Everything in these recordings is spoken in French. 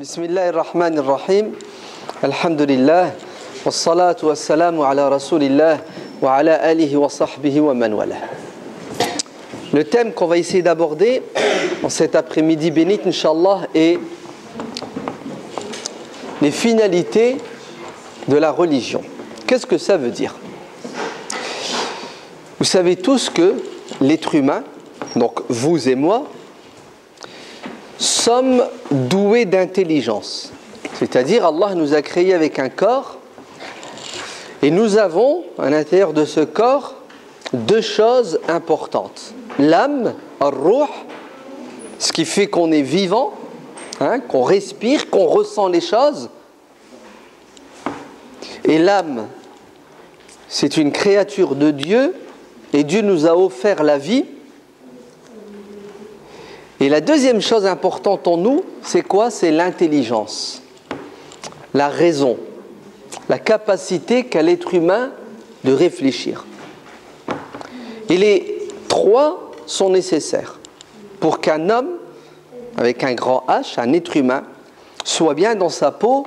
Bismillahir Rahmanir Rahim. Alhamdulillah. Wassalatu wassalamu ala Rasulillah wa ala alihi wa sahbihi wa man wala. Le thème qu'on va essayer d'aborder en cet après-midi béni, Inch'Allah, est les finalités de la religion. Qu'est-ce que ça veut dire? Vous savez tous que l'être humain, donc vous et moi, sommes doués d'intelligence. C'est-à-dire, Allah nous a créés avec un corps et nous avons, à l'intérieur de ce corps, deux choses importantes. L'âme, ar-ruh, ce qui fait qu'on est vivant, qu'on respire, qu'on ressent les choses. Et l'âme, c'est une créature de Dieu et Dieu nous a offert la vie. Et la deuxième chose importante en nous, c'est quoi? C'est l'intelligence, la raison, la capacité qu'a l'être humain de réfléchir. Et les trois sont nécessaires pour qu'un homme, avec un grand H, un être humain, soit bien dans sa peau.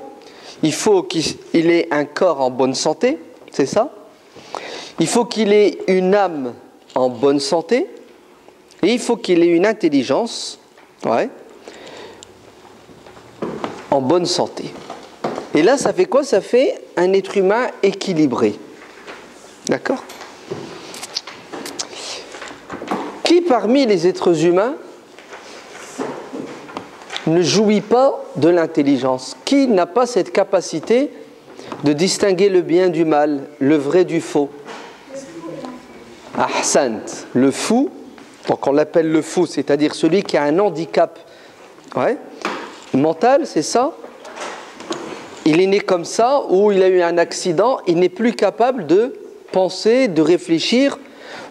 Il faut qu'il ait un corps en bonne santé, c'est ça. Il faut qu'il ait une âme en bonne santé. Et il faut qu'il ait une intelligence en bonne santé. Et là, ça fait quoi? Ça fait un être humain équilibré. D'accord? Qui parmi les êtres humains ne jouit pas de l'intelligence? Qui n'a pas cette capacité de distinguer le bien du mal, le vrai du faux? Ahsant, le fou. Donc on l'appelle le fou, c'est-à-dire celui qui a un handicap mental, c'est ça. Il est né comme ça, ou il a eu un accident, il n'est plus capable de penser, de réfléchir,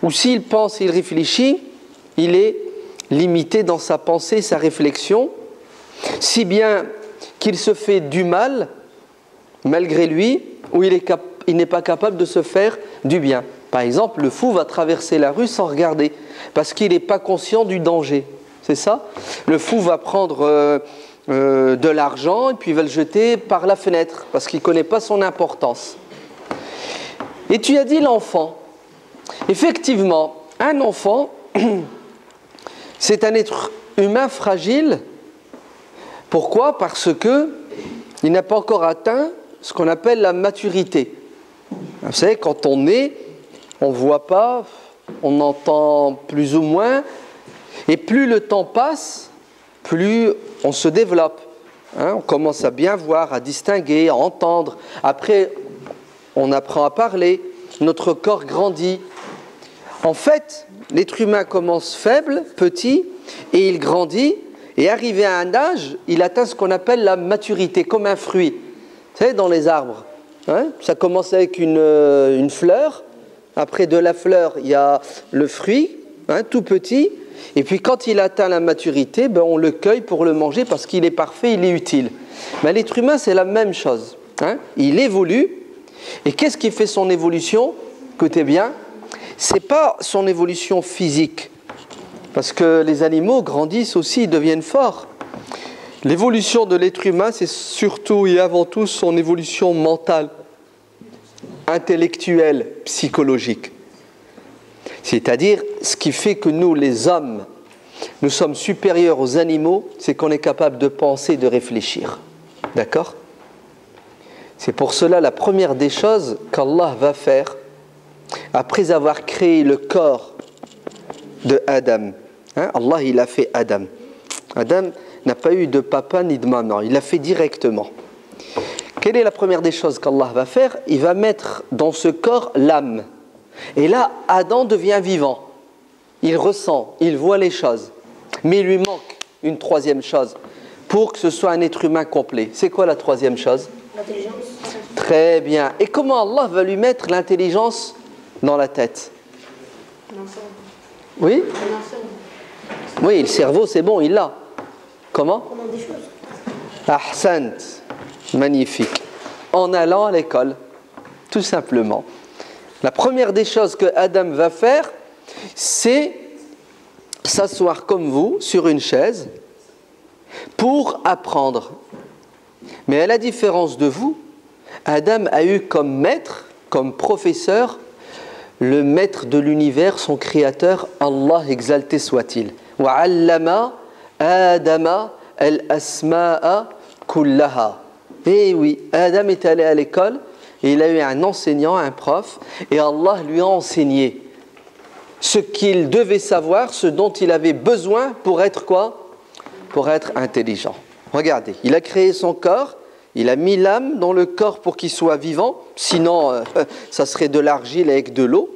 ou s'il pense, il réfléchit, il est limité dans sa pensée, sa réflexion, si bien qu'il se fait du mal, malgré lui, ou il n'est pas capable de se faire du bien. Par exemple, le fou va traverser la rue sans regarder, parce qu'il n'est pas conscient du danger. C'est ça? Le fou va prendre de l'argent et puis il va le jeter par la fenêtre, parce qu'il ne connaît pas son importance. Et tu as dit l'enfant. Effectivement, un enfant, c'est un être humain fragile. Pourquoi? Parce qu'il n'a pas encore atteint ce qu'on appelle la maturité. Vous savez, quand on est, on ne voit pas, on entend plus ou moins, et plus le temps passe, plus on se développe. On commence à bien voir, à distinguer, à entendre. Après, on apprend à parler, notre corps grandit. En fait, l'être humain commence faible, petit, et il grandit, et arrivé à un âge, il atteint ce qu'on appelle la maturité, comme un fruit. Vous savez, dans les arbres, ça commence avec une fleur. Après de la fleur, il y a le fruit, tout petit. Et puis quand il atteint la maturité, on le cueille pour le manger parce qu'il est parfait, il est utile. Mais l'être humain, c'est la même chose. Il évolue. Et qu'est-ce qui fait son évolution? Écoutez bien, ce n'est pas son évolution physique. Parce que les animaux grandissent aussi, ils deviennent forts. L'évolution de l'être humain, c'est surtout et avant tout son évolution mentale, intellectuelle, psychologique. C'est-à-dire, ce qui fait que nous, les hommes, nous sommes supérieurs aux animaux, c'est qu'on est capable de penser, de réfléchir. D'accord? C'est pour cela la première des choses qu'Allah va faire, après avoir créé le corps de Adam. Allah, il a fait Adam. Adam n'a pas eu de papa ni de maman, il l'a fait directement. Quelle est la première des choses qu'Allah va faire? Il va mettre dans ce corps l'âme. Et là, Adam devient vivant. Il ressent, il voit les choses. Mais il lui manque une troisième chose pour que ce soit un être humain complet. C'est quoi la troisième chose? L'intelligence. Très bien. Et comment Allah va lui mettre l'intelligence dans la tête? Oui? Oui, le cerveau, c'est bon, il l'a. Comment? Ahsant. Magnifique. En allant à l'école, tout simplement. La première des choses que Adam va faire, c'est s'asseoir comme vous sur une chaise pour apprendre. Mais à la différence de vous, Adam a eu comme maître, comme professeur, le maître de l'univers, son créateur, Allah exalté soit-il. وَعَلَّمَ آدَمَ الْأَسْمَاءَ كُلَّهَا. Et oui, Adam est allé à l'école et il a eu un enseignant, un prof, et Allah lui a enseigné ce qu'il devait savoir, ce dont il avait besoin pour être quoi? Pour être intelligent. Regardez, il a créé son corps, il a mis l'âme dans le corps pour qu'il soit vivant, sinon ça serait de l'argile avec de l'eau.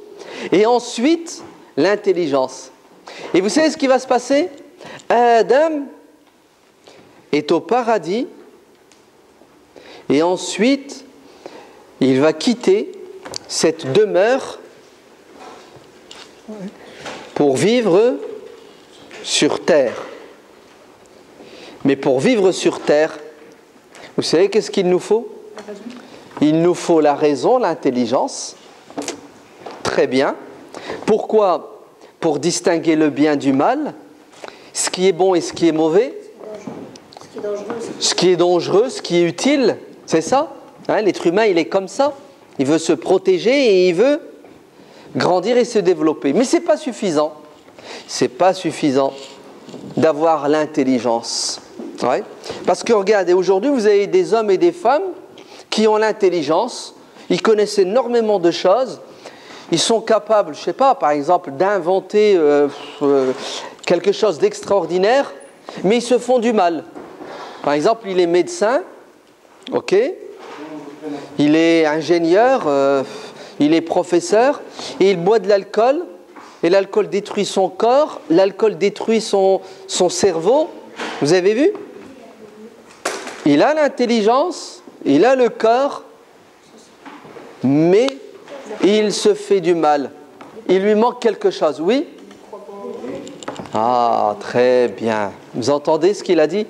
Et ensuite, l'intelligence. Et vous savez ce qui va se passer? Adam est au paradis et ensuite, il va quitter cette demeure pour vivre sur terre. Mais pour vivre sur terre, vous savez qu'est-ce qu'il nous faut? Il nous faut la raison, l'intelligence. Très bien. Pourquoi? Pour distinguer le bien du mal, ce qui est bon et ce qui est mauvais, ce qui est dangereux, ce qui est utile, c'est ça, hein, l'être humain il est comme ça, il veut se protéger et il veut grandir et se développer. Mais ce n'est pas suffisant, c'est pas suffisant d'avoir l'intelligence. Ouais. Parce que regardez, aujourd'hui vous avez des hommes et des femmes qui ont l'intelligence, ils connaissent énormément de choses, ils sont capables, je ne sais pas, par exemple, d'inventer quelque chose d'extraordinaire, mais ils se font du mal. Par exemple, il est médecin, ok, il est ingénieur, il est professeur, et il boit de l'alcool, et l'alcool détruit son corps, l'alcool détruit son cerveau. Vous avez vu? Il a l'intelligence, il a le corps, mais il se fait du mal. Il lui manque quelque chose, oui? Ah, très bien. Vous entendez ce qu'il a dit?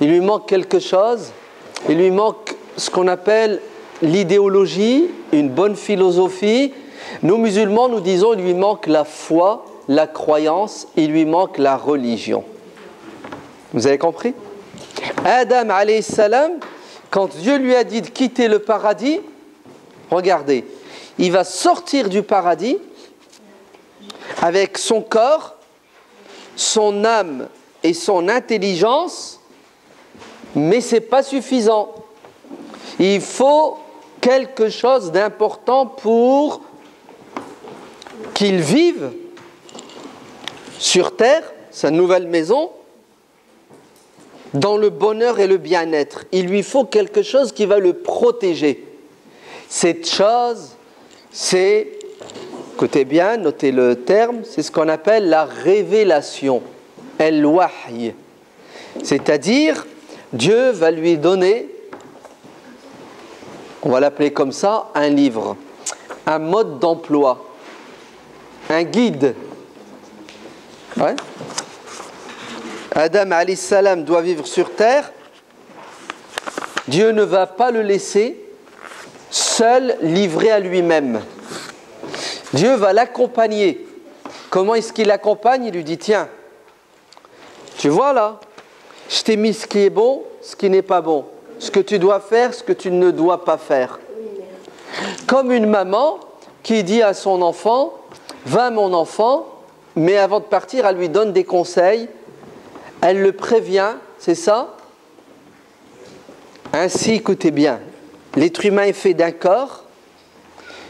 Il lui manque quelque chose, il lui manque ce qu'on appelle l'idéologie, une bonne philosophie. Nous musulmans, nous disons, il lui manque la foi, la croyance, il lui manque la religion. Vous avez compris? Adam alayhi salam, quand Dieu lui a dit de quitter le paradis, regardez, il va sortir du paradis avec son corps, son âme et son intelligence, mais ce n'est pas suffisant. Il faut quelque chose d'important pour qu'il vive sur terre, sa nouvelle maison, dans le bonheur et le bien-être. Il lui faut quelque chose qui va le protéger. Cette chose, c'est, écoutez bien, notez le terme, c'est ce qu'on appelle la révélation, el-wahy. C'est-à-dire, Dieu va lui donner, on va l'appeler comme ça, un livre, un mode d'emploi, un guide. Ouais. Adam alayhi salam doit vivre sur terre. Dieu ne va pas le laisser seul, livré à lui-même. Dieu va l'accompagner. Comment est-ce qu'il l'accompagne? Il lui dit, tiens, tu vois là, je t'ai mis ce qui est bon, ce qui n'est pas bon. Ce que tu dois faire, ce que tu ne dois pas faire. Comme une maman qui dit à son enfant, va mon enfant, mais avant de partir, elle lui donne des conseils. Elle le prévient, c'est ça? Ainsi, écoutez bien, l'être humain est fait d'un corps,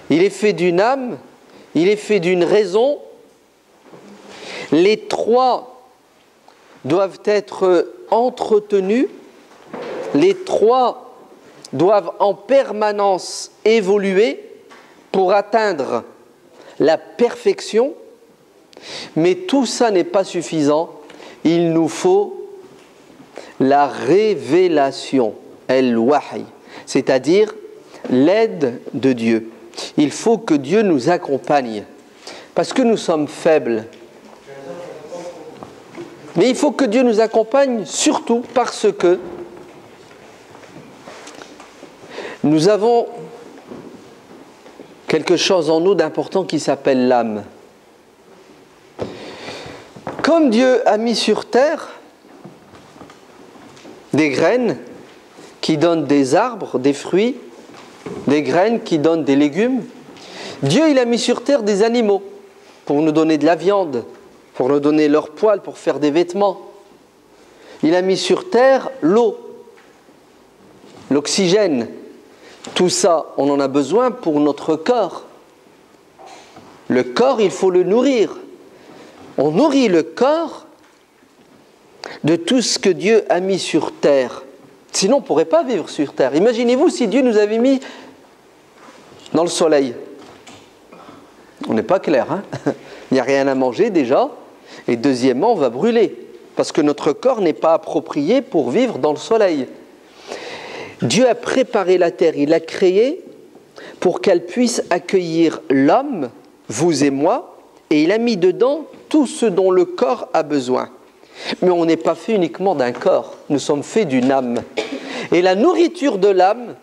il est fait d'une âme, il est fait d'une raison. Les trois doivent être entretenus, les trois doivent en permanence évoluer pour atteindre la perfection, mais tout ça n'est pas suffisant. Il nous faut la révélation, el-wahy, c'est-à-dire l'aide de Dieu. Il faut que Dieu nous accompagne, parce que nous sommes faibles. Mais il faut que Dieu nous accompagne surtout parce que nous avons quelque chose en nous d'important qui s'appelle l'âme. Comme Dieu a mis sur terre des graines qui donne des arbres, des fruits, des graines qui donnent des légumes. Dieu, il a mis sur terre des animaux pour nous donner de la viande, pour nous donner leurs poils, pour faire des vêtements. Il a mis sur terre l'eau, l'oxygène. Tout ça, on en a besoin pour notre corps. Le corps, il faut le nourrir. On nourrit le corps de tout ce que Dieu a mis sur terre. Sinon, on ne pourrait pas vivre sur terre. Imaginez-vous si Dieu nous avait mis dans le soleil. On n'est pas clair, hein? Il n'y a rien à manger déjà. Et deuxièmement, on va brûler. Parce que notre corps n'est pas approprié pour vivre dans le soleil. Dieu a préparé la terre, il l'a créée pour qu'elle puisse accueillir l'homme, vous et moi, et il a mis dedans tout ce dont le corps a besoin. Mais on n'est pas fait uniquement d'un corps, nous sommes faits d'une âme. Et la nourriture de l'âme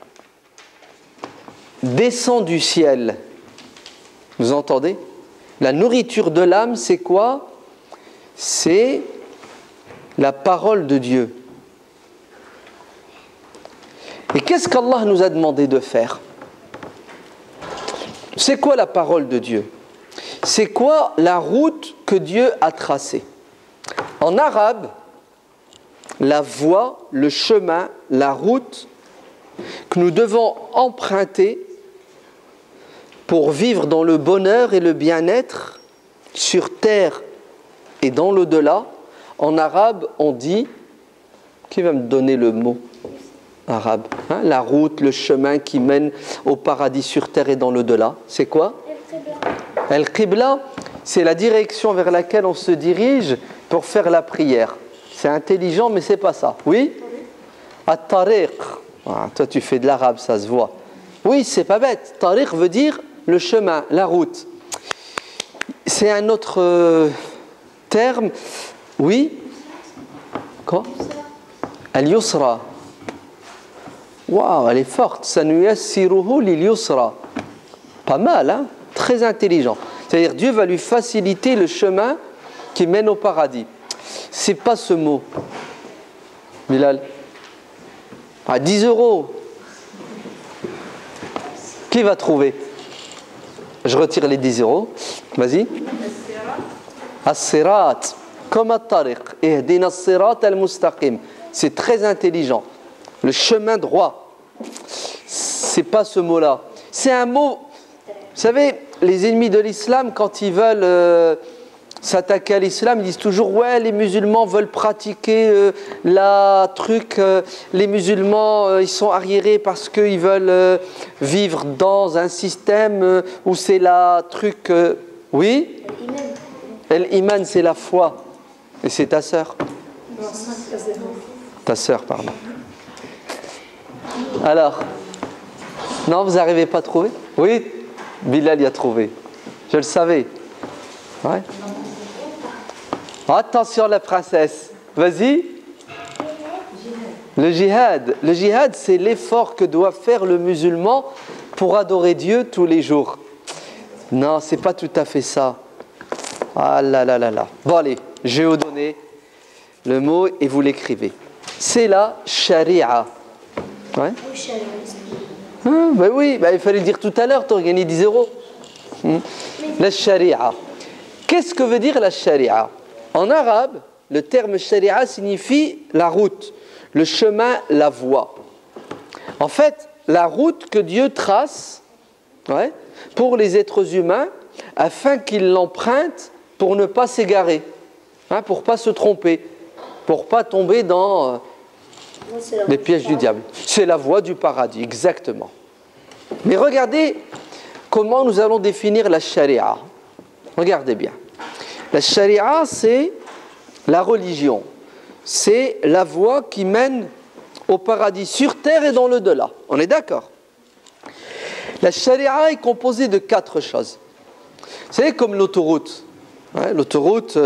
descend du ciel. Vous entendez? La nourriture de l'âme, c'est quoi? C'est la parole de Dieu. Et qu'est-ce qu'Allah nous a demandé de faire? C'est quoi la parole de Dieu? C'est quoi la route que Dieu a tracée? En arabe, la voie, le chemin, la route que nous devons emprunter pour vivre dans le bonheur et le bien-être sur terre et dans l'au-delà, en arabe, on dit... Qui va me donner le mot arabe, hein? La route, le chemin qui mène au paradis sur terre et dans l'au-delà, c'est quoi? El-Qibla, c'est la direction vers laquelle on se dirige pour faire la prière. C'est intelligent, mais c'est pas ça. Oui? At-tariq. Ah, toi, tu fais de l'arabe, ça se voit. Oui, c'est pas bête. Tariq veut dire le chemin, la route. C'est un autre terme. Oui? Quoi? Al-Yusra. Waouh, elle est forte. Sanuyassiruhu lil-yusra. Pas mal, hein? Très intelligent. C'est-à-dire, Dieu va lui faciliter le chemin qui mène au paradis. C'est pas ce mot. Bilal. À 10 €. Qui va trouver? Je retire les 10 €. Vas-y. As-sirat. Comme at-tariq. Ihdina as-sirat al-mustaqim. C'est très intelligent. Le chemin droit. C'est pas ce mot-là. C'est un mot... Vous savez, les ennemis de l'islam, quand ils veulent s'attaquer à l'islam, ils disent toujours « Ouais, les musulmans veulent pratiquer les musulmans, ils sont arriérés parce qu'ils veulent vivre dans un système où c'est la truc... oui? L'iman, c'est la foi. Et c'est ta sœur. Ta sœur, pardon. Alors, non, vous n'arrivez pas à trouver? Oui, Bilal y a trouvé. Je le savais. Ouais. Attention la princesse. Vas-y. Le djihad. Le djihad, c'est l'effort que doit faire le musulman pour adorer Dieu tous les jours. Non, c'est pas tout à fait ça. Ah là là là là. Bon allez, je vais vous donner le mot et vous l'écrivez. C'est la sharia. Ouais. Ben oui, ben il fallait le dire tout à l'heure, tu aurais gagné 10 €. La sharia. Qu'est-ce que veut dire la sharia? En arabe, le terme sharia signifie la route, le chemin, la voie. En fait, la route que Dieu trace, ouais, pour les êtres humains afin qu'ils l'empruntent pour ne pas s'égarer, hein, pour ne pas se tromper, pour ne pas tomber dans les pièges du diable. C'est la voie du paradis, exactement. Mais regardez comment nous allons définir la sharia. Regardez bien. La sharia, c'est la religion. C'est la voie qui mène au paradis sur terre et dans l'au-delà. On est d'accord? La sharia est composée de 4 choses. Vous savez, comme l'autoroute. Ouais, l'autoroute,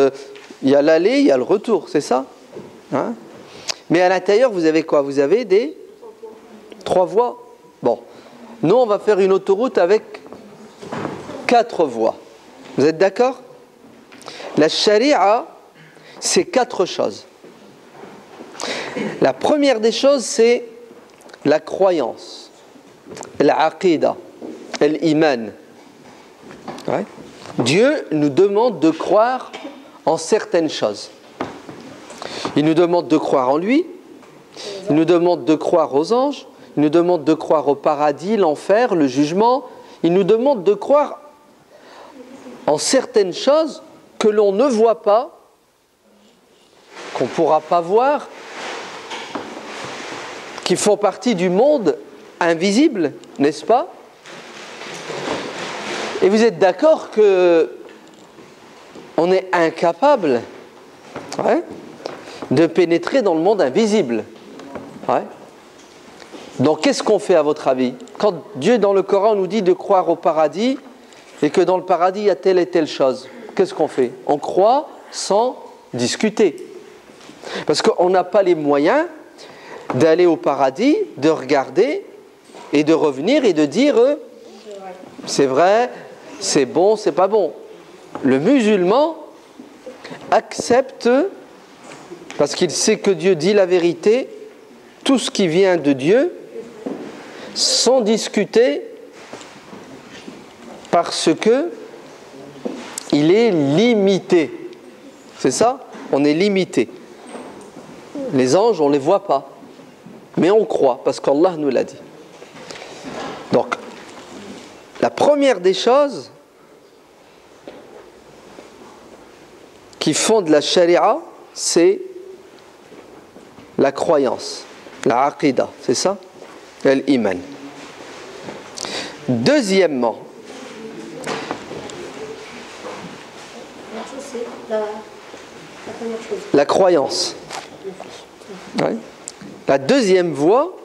il y a l'aller, il y a le retour, c'est ça, hein? Mais à l'intérieur, vous avez quoi? Vous avez des 3 voies. Bon. Nous, on va faire une autoroute avec 4 voies. Vous êtes d'accord? La sharia, c'est 4 choses. La première des choses, c'est la croyance, l'aqida, l'iman. Ouais. Dieu nous demande de croire en certaines choses. Il nous demande de croire en lui, il nous demande de croire aux anges, il nous demande de croire au paradis, l'enfer, le jugement. Il nous demande de croire en certaines choses que l'on ne voit pas, qu'on ne pourra pas voir, qui font partie du monde invisible, n'est-ce pas? Et vous êtes d'accord que on est incapable, ouais, de pénétrer dans le monde invisible. Ouais. Donc qu'est-ce qu'on fait à votre avis? Quand Dieu dans le Coran nous dit de croire au paradis et que dans le paradis il y a telle et telle chose, qu'est-ce qu'on fait? On croit sans discuter. Parce qu'on n'a pas les moyens d'aller au paradis, de regarder et de revenir et de dire c'est vrai, c'est bon, c'est pas bon. Le musulman accepte, parce qu'il sait que Dieu dit la vérité, tout ce qui vient de Dieu, sans discuter, parce que il est limité. C'est ça? On est limité. Les anges, on ne les voit pas. Mais on croit, parce qu'Allah nous l'a dit. Donc, la première des choses qui fondent la charia, c'est la croyance, la aqida, c'est ça? L'iman. Deuxièmement, la croyance. Ouais. La deuxième voie,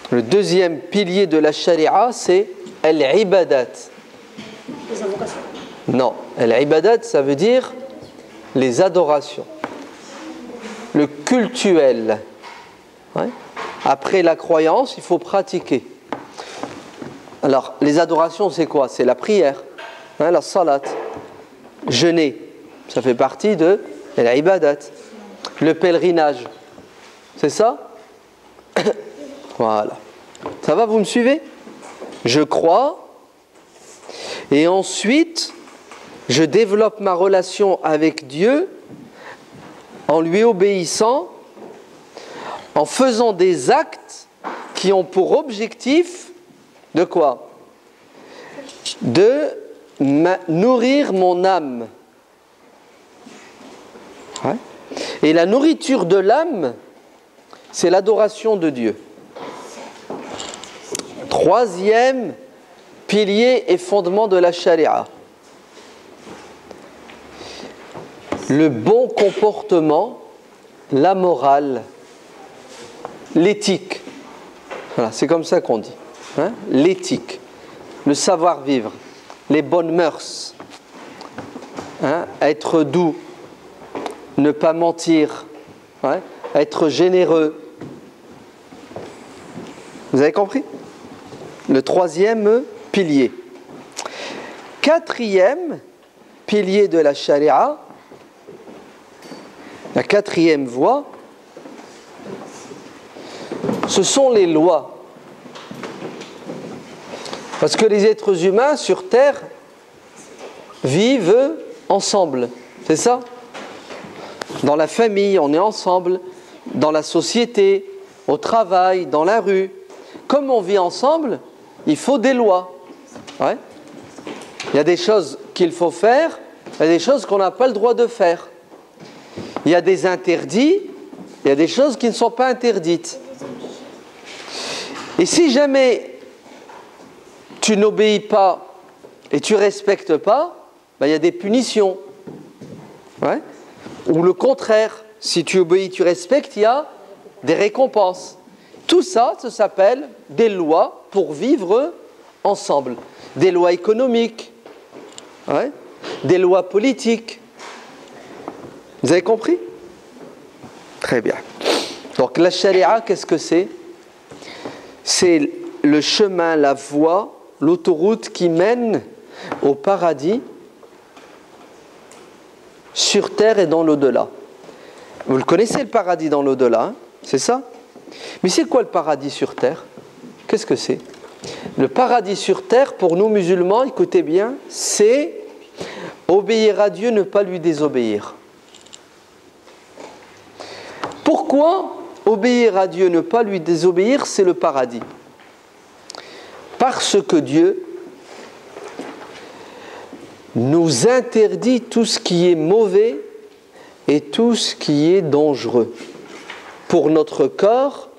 le deuxième pilier de la charia, c'est al-ibadat. Les invocations. Non, al-ibadat, ça veut dire les adorations. Le cultuel. Ouais. Après la croyance, il faut pratiquer. Alors, les adorations, c'est quoi? C'est la prière, hein, la salat. Jeûner, ça fait partie de l'ibadat. Le pèlerinage, c'est ça? Voilà. Ça va, vous me suivez? Je crois, et ensuite, je développe ma relation avec Dieu en lui obéissant, en faisant des actes qui ont pour objectif de quoi? De nourrir mon âme. Ouais. Et la nourriture de l'âme, c'est l'adoration de Dieu. Troisième pilier et fondement de la charia. Le bon comportement, la morale, l'éthique. Voilà, c'est comme ça qu'on dit. Hein? L'éthique, le savoir-vivre, les bonnes mœurs, hein? Être doux, ne pas mentir, hein? Être généreux. Vous avez compris? Le troisième pilier. Quatrième pilier de la charia, la quatrième voie, ce sont les lois. Parce que les êtres humains sur Terre vivent ensemble, c'est ça? Dans la famille, on est ensemble, dans la société, au travail, dans la rue. Comme on vit ensemble, il faut des lois. Ouais. Il y a des choses qu'il faut faire, il y a des choses qu'on n'a pas le droit de faire. Il y a des interdits, il y a des choses qui ne sont pas interdites. Et si jamais tu n'obéis pas et tu ne respectes pas, ben, il y a des punitions. Ouais. Ou le contraire, si tu obéis, tu respectes, il y a des récompenses. Tout ça, ça s'appelle des lois pour vivre ensemble. Des lois économiques, ouais, des lois politiques. Vous avez compris? Très bien. Donc la charia, qu'est-ce que c'est? C'est le chemin, la voie, l'autoroute qui mène au paradis, sur terre et dans l'au-delà. Vous le connaissez, le paradis dans l'au-delà, hein? C'est ça? Mais c'est quoi le paradis sur terre? Qu'est-ce que c'est? Le paradis sur terre, pour nous musulmans, écoutez bien, c'est obéir à Dieu, ne pas lui désobéir. Pourquoi obéir à Dieu, ne pas lui désobéir, c'est le paradis? Parce que Dieu nous interdit tout ce qui est mauvais et tout ce qui est dangereux pour notre corps,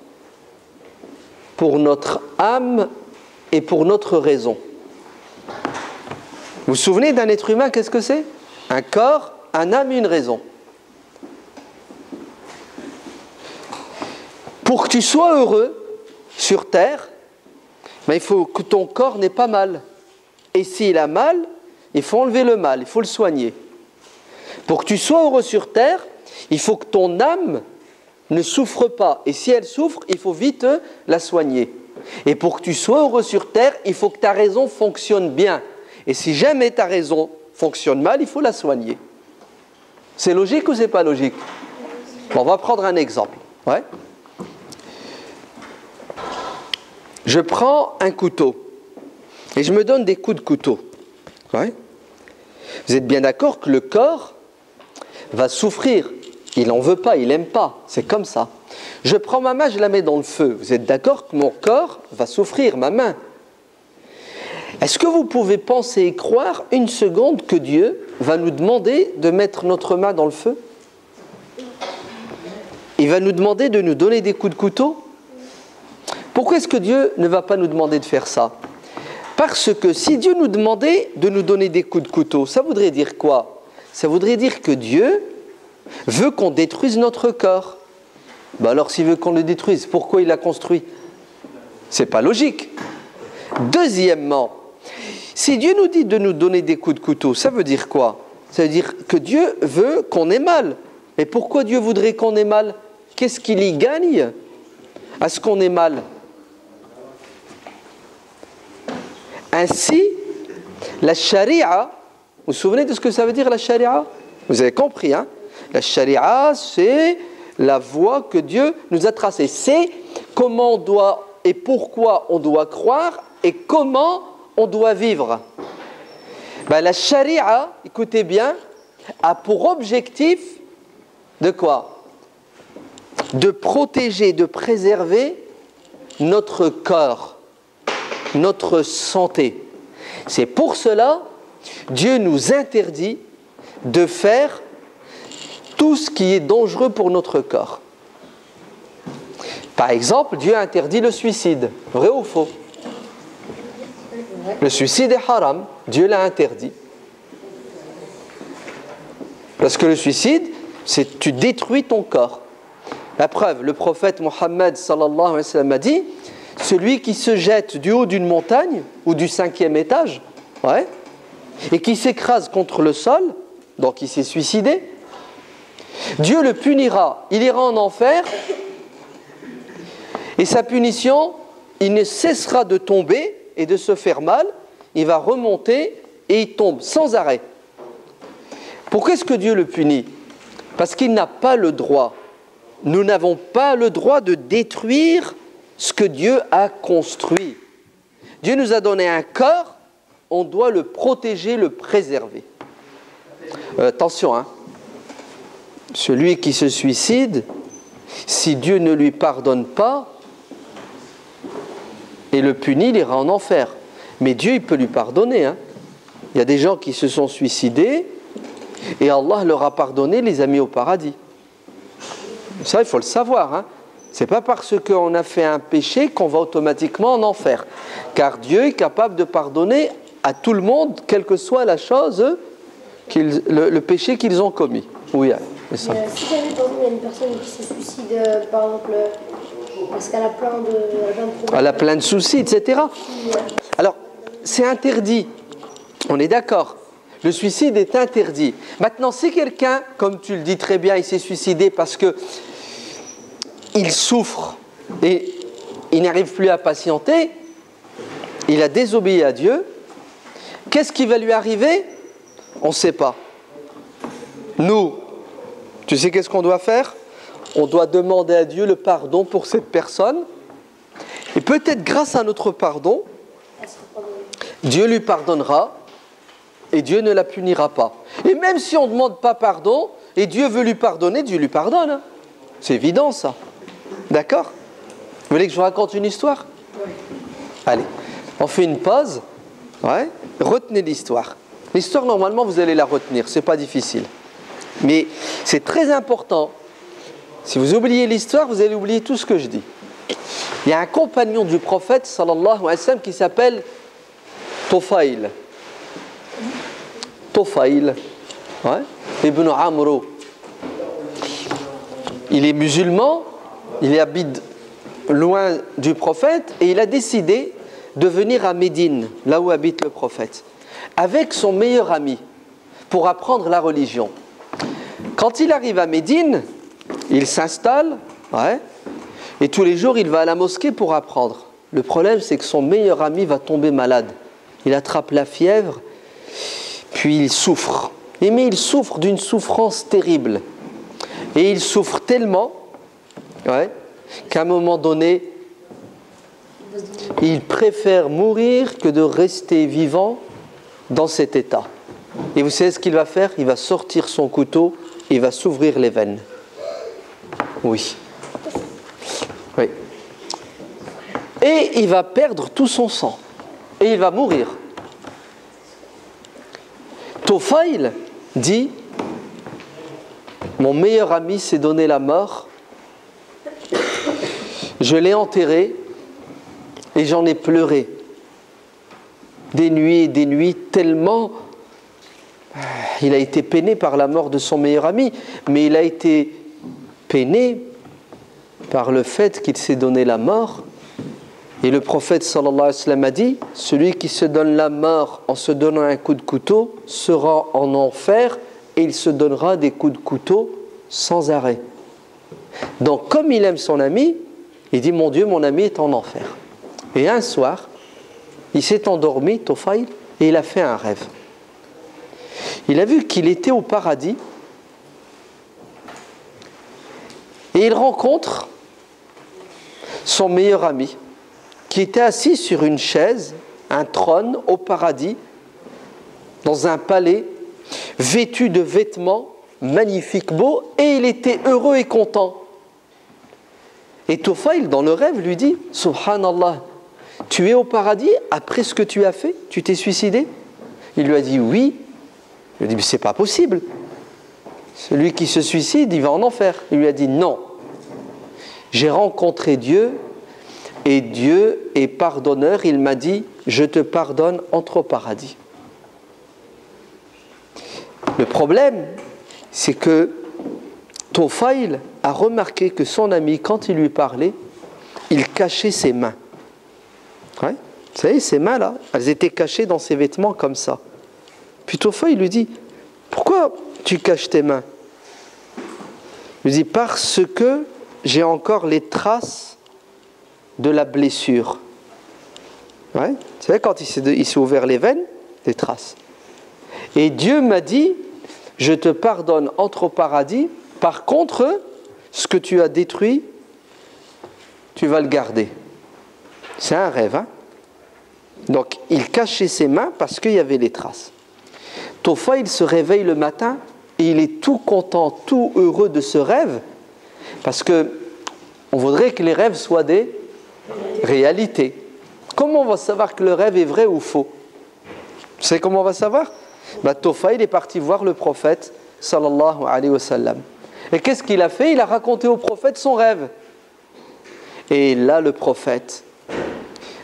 pour notre âme et pour notre raison. Vous vous souvenez d'un être humain, qu'est-ce que c'est? Un corps, un âme et une raison. Pour que tu sois heureux sur terre, ben, il faut que ton corps n'ait pas mal. Et s'il a mal, il faut enlever le mal, il faut le soigner. Pour que tu sois heureux sur terre, il faut que ton âme ne souffre pas. Et si elle souffre, il faut vite la soigner. Et pour que tu sois heureux sur terre, il faut que ta raison fonctionne bien. Et si jamais ta raison fonctionne mal, il faut la soigner. C'est logique ou c'est pas logique? Bon, on va prendre un exemple. Ouais. Je prends un couteau et je me donne des coups de couteau. Ouais. Vous êtes bien d'accord que le corps va souffrir. Il n'en veut pas, il n'aime pas. C'est comme ça. Je prends ma main, je la mets dans le feu. Vous êtes d'accord que mon corps va souffrir, ma main. Est-ce que vous pouvez penser et croire une seconde que Dieu va nous demander de mettre notre main dans le feu? Il va nous demander de nous donner des coups de couteau? Pourquoi est-ce que Dieu ne va pas nous demander de faire ça? Parce que si Dieu nous demandait de nous donner des coups de couteau, ça voudrait dire quoi? Ça voudrait dire que Dieu veut qu'on détruise notre corps. Ben alors s'il veut qu'on le détruise, pourquoi il l'a construit? C'est pas logique. Deuxièmement, si Dieu nous dit de nous donner des coups de couteau, ça veut dire quoi? Ça veut dire que Dieu veut qu'on ait mal. Mais pourquoi Dieu voudrait qu'on ait mal? Qu'est-ce qu'il y gagne à ce qu'on ait mal? Ainsi, la charia, vous vous souvenez de ce que ça veut dire la charia? Vous avez compris, hein? La charia, c'est la voie que Dieu nous a tracée. C'est comment on doit et pourquoi on doit croire et comment on doit vivre. Ben, la charia, écoutez bien, a pour objectif de quoi? De protéger, de préserver notre corps, notre santé. C'est pour cela Dieu nous interdit de faire tout ce qui est dangereux pour notre corps. Par exemple, Dieu interdit le suicide. Vrai ou faux? Le suicide est haram. Dieu l'a interdit. Parce que le suicide, c'est tu détruis ton corps. La preuve, le prophète Mohammed sallallahu alayhi wa sallam a dit: celui qui se jette du haut d'une montagne ou du 5e étage, ouais, et qui s'écrase contre le sol, donc il s'est suicidé, Dieu le punira, il ira en enfer, et sa punition, il ne cessera de tomber et de se faire mal, il va remonter et il tombe sans arrêt. Pourquoi est-ce que Dieu le punit? Parce qu'il n'a pas le droit. Nous n'avons pas le droit de détruire ce que Dieu a construit. Dieu nous a donné un corps, on doit le protéger, le préserver. Attention, hein. Celui qui se suicide, si Dieu ne lui pardonne pas et le punit, il ira en enfer. Mais Dieu, il peut lui pardonner, hein. Il y a des gens qui se sont suicidés et Allah leur a pardonné, les a mis au paradis. Ça, il faut le savoir, hein. Ce n'est pas parce qu'on a fait un péché qu'on va automatiquement en enfer. Car Dieu est capable de pardonner à tout le monde, quelle que soit la chose, le péché qu'ils ont commis. Oui, si jamais par exemple il y a une personne qui se suicide, par exemple, parce qu'elle a plein de problèmes. Elle a plein de soucis, etc. Alors, c'est interdit. On est d'accord. Le suicide est interdit. Maintenant, si quelqu'un, comme tu le dis très bien, il s'est suicidé parce que il souffre et il n'arrive plus à patienter, il a désobéi à Dieu, qu'est-ce qui va lui arriver? On ne sait pas. Nous, tu sais qu'est-ce qu'on doit faire? on doit demander à Dieu le pardon pour cette personne. Et peut-être grâce à notre pardon, Dieu lui pardonnera et Dieu ne la punira pas. Et même si on ne demande pas pardon et Dieu veut lui pardonner, Dieu lui pardonne. Hein. C'est évident ça. D'accord ? Vous voulez que je vous raconte une histoire ? Oui. Allez, on fait une pause. Ouais. Retenez l'histoire. L'histoire, normalement, vous allez la retenir. C'est pas difficile. Mais c'est très important. Si vous oubliez l'histoire, vous allez oublier tout ce que je dis. Il y a un compagnon du prophète, sallallahu alayhi wa sallam, qui s'appelle Tufail. Tufail. Ouais. Ibn Amro. Il est musulman, il habite loin du prophète et il a décidé de venir à Médine, là où habite le prophète, avec son meilleur ami pour apprendre la religion. Quand il arrive à Médine, il s'installe, ouais, et tous les jours il va à la mosquée pour apprendre. Le problème, c'est que son meilleur ami va tomber malade. Il attrape la fièvre, puis il souffre. Mais il souffre d'une souffrance terrible. Et il souffre tellement, ouais, qu'à un moment donné, il préfère mourir que de rester vivant dans cet état. Et vous savez ce qu'il va faire ? Il va sortir son couteau et il va s'ouvrir les veines. Oui. Oui. Et il va perdre tout son sang. Et il va mourir. Tufail dit: mon meilleur ami s'est donné la mort, je l'ai enterré et j'en ai pleuré. Des nuits et des nuits, tellement il a été peiné par la mort de son meilleur ami, mais il a été peiné par le fait qu'il s'est donné la mort. Et le prophète sallallahu alayhi wa sallam a dit: celui qui se donne la mort en se donnant un coup de couteau sera en enfer et il se donnera des coups de couteau sans arrêt. Donc comme il aime son ami, il dit: mon Dieu, mon ami est en enfer. Et un soir, il s'est endormi, Tufail, et il a fait un rêve. Il a vu qu'il était au paradis et il rencontre son meilleur ami qui était assis sur une chaise, un trône au paradis, dans un palais, vêtu de vêtements magnifiques, beaux, et il était heureux et content. Et Tufail, dans le rêve, lui dit: Subhanallah, tu es au paradis après ce que tu as fait? Tu t'es suicidé? Il lui a dit: oui. Il lui a dit: mais c'est pas possible. Celui qui se suicide, il va en enfer. Il lui a dit: non. J'ai rencontré Dieu et Dieu est pardonneur. Il m'a dit: je te pardonne, entre au paradis. Le problème, c'est que Tufail a remarqué que son ami, quand il lui parlait, il cachait ses mains. Ouais. Vous savez, ces mains-là, elles étaient cachées dans ses vêtements comme ça. Puis Tufail lui dit: pourquoi tu caches tes mains? Il lui dit: parce que j'ai encore les traces de la blessure. Ouais. Vous savez, quand il s'est ouvert les veines, des traces. Et Dieu m'a dit: je te pardonne, entre au paradis. Par contre, ce que tu as détruit, tu vas le garder. C'est un rêve, hein? Donc, il cachait ses mains parce qu'il y avait les traces. Tufail se réveille le matin et il est tout content, tout heureux de ce rêve, parce que on voudrait que les rêves soient des réalités. Comment on va savoir que le rêve est vrai ou faux? Vous savez comment on va savoir? Tufail est parti voir le prophète sallallahu alayhi wa sallam. Et qu'est-ce qu'il a fait? Il a raconté au prophète son rêve. Et là, le prophète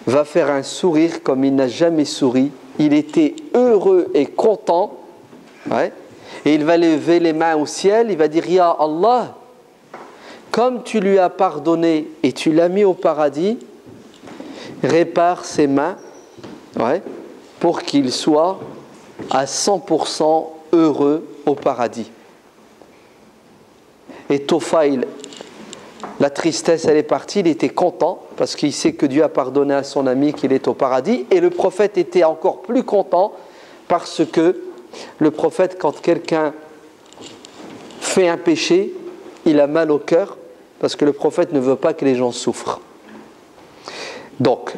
va faire un sourire comme il n'a jamais souri. Il était heureux et content. Ouais. Et il va lever les mains au ciel. Il va dire: Ya Allah, comme tu lui as pardonné et tu l'as mis au paradis, répare ses mains, ouais, pour qu'il soit à 100% heureux au paradis. Et Tufail, la tristesse, elle est partie, il était content parce qu'il sait que Dieu a pardonné à son ami, qu'il est au paradis. Et le prophète était encore plus content parce que le prophète, quand quelqu'un fait un péché, il a mal au cœur parce que le prophète ne veut pas que les gens souffrent. Donc,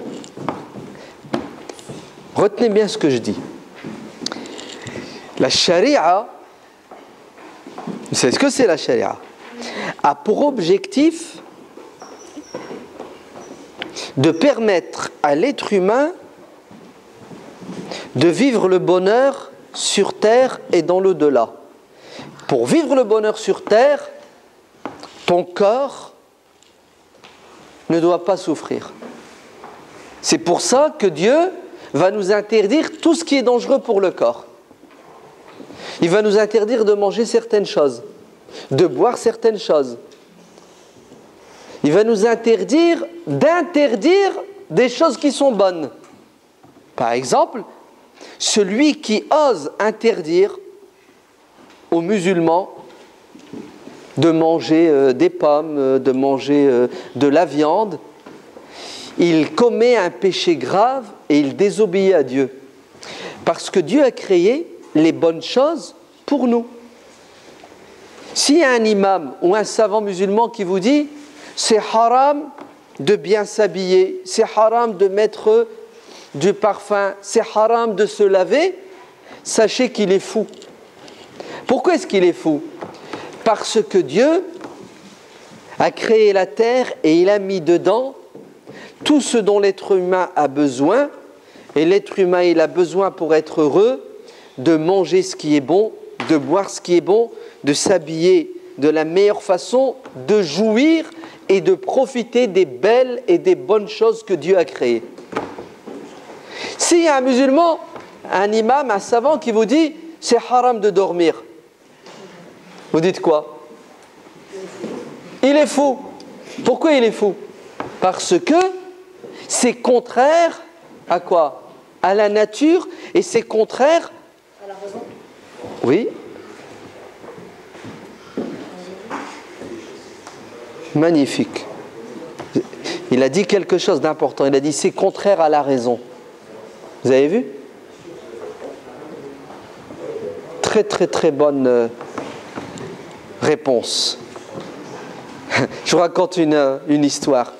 retenez bien ce que je dis. La charia, vous savez ce que c'est la charia, a pour objectif de permettre à l'être humain de vivre le bonheur sur terre et dans l'au-delà. Pour vivre le bonheur sur terre, ton corps ne doit pas souffrir. C'est pour ça que Dieu va nous interdire tout ce qui est dangereux pour le corps. Il va nous interdire de manger certaines choses, de boire certaines choses. Il va nous interdire d'interdire des choses qui sont bonnes. Par exemple, celui qui ose interdire aux musulmans de manger des pommes, de manger de la viande, il commet un péché grave et il désobéit à Dieu. Parce que Dieu a créé les bonnes choses pour nous. S'il y a un imam ou un savant musulman qui vous dit « c'est haram de bien s'habiller, c'est haram de mettre du parfum, c'est haram de se laver », sachez qu'il est fou. Pourquoi est-ce qu'il est fou? Parce que Dieu a créé la terre et il a mis dedans tout ce dont l'être humain a besoin. Et l'être humain, il a besoin pour être heureux de manger ce qui est bon, de boire ce qui est bon, de s'habiller de la meilleure façon, de jouir et de profiter des belles et des bonnes choses que Dieu a créées. S'il y a un musulman, un imam, un savant qui vous dit « c'est haram de dormir », vous dites quoi? Il est fou. Pourquoi il est fou? Parce que c'est contraire à quoi? À la nature, et c'est contraire à la raison. Oui. Magnifique. Il a dit quelque chose d'important. Il a dit c'est contraire à la raison. Vous avez vu? Très très très bonne réponse. Je vous raconte une histoire.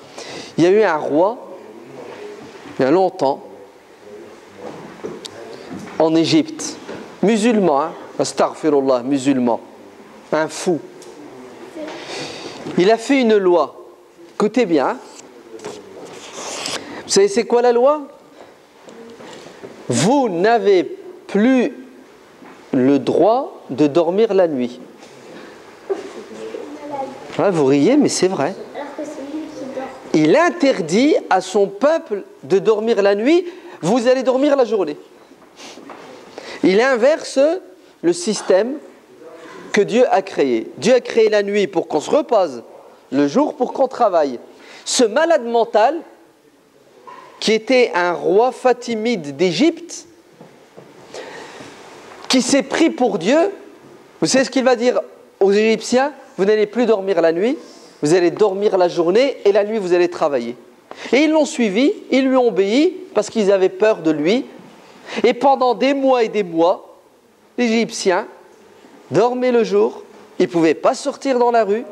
Il y a eu un roi, il y a longtemps, en Égypte, musulman, hein? Astaghfirullah, musulman, un fou. Il a fait une loi. Écoutez bien. Hein? Vous savez c'est quoi la loi? Vous n'avez plus le droit de dormir la nuit. Ouais, vous riez, mais c'est vrai. Il interdit à son peuple de dormir la nuit. Vous allez dormir la journée. Il inverse le système que Dieu a créé. Dieu a créé la nuit pour qu'on se repose, le jour pour qu'on travaille. Ce malade mental, qui était un roi fatimide d'Égypte, qui s'est pris pour Dieu, vous savez ce qu'il va dire aux Égyptiens? Vous n'allez plus dormir la nuit, vous allez dormir la journée et la nuit vous allez travailler. Et ils l'ont suivi, ils lui ont obéi parce qu'ils avaient peur de lui. Et pendant des mois et des mois, les Égyptiens dormaient le jour, ils ne pouvaient pas sortir dans la rue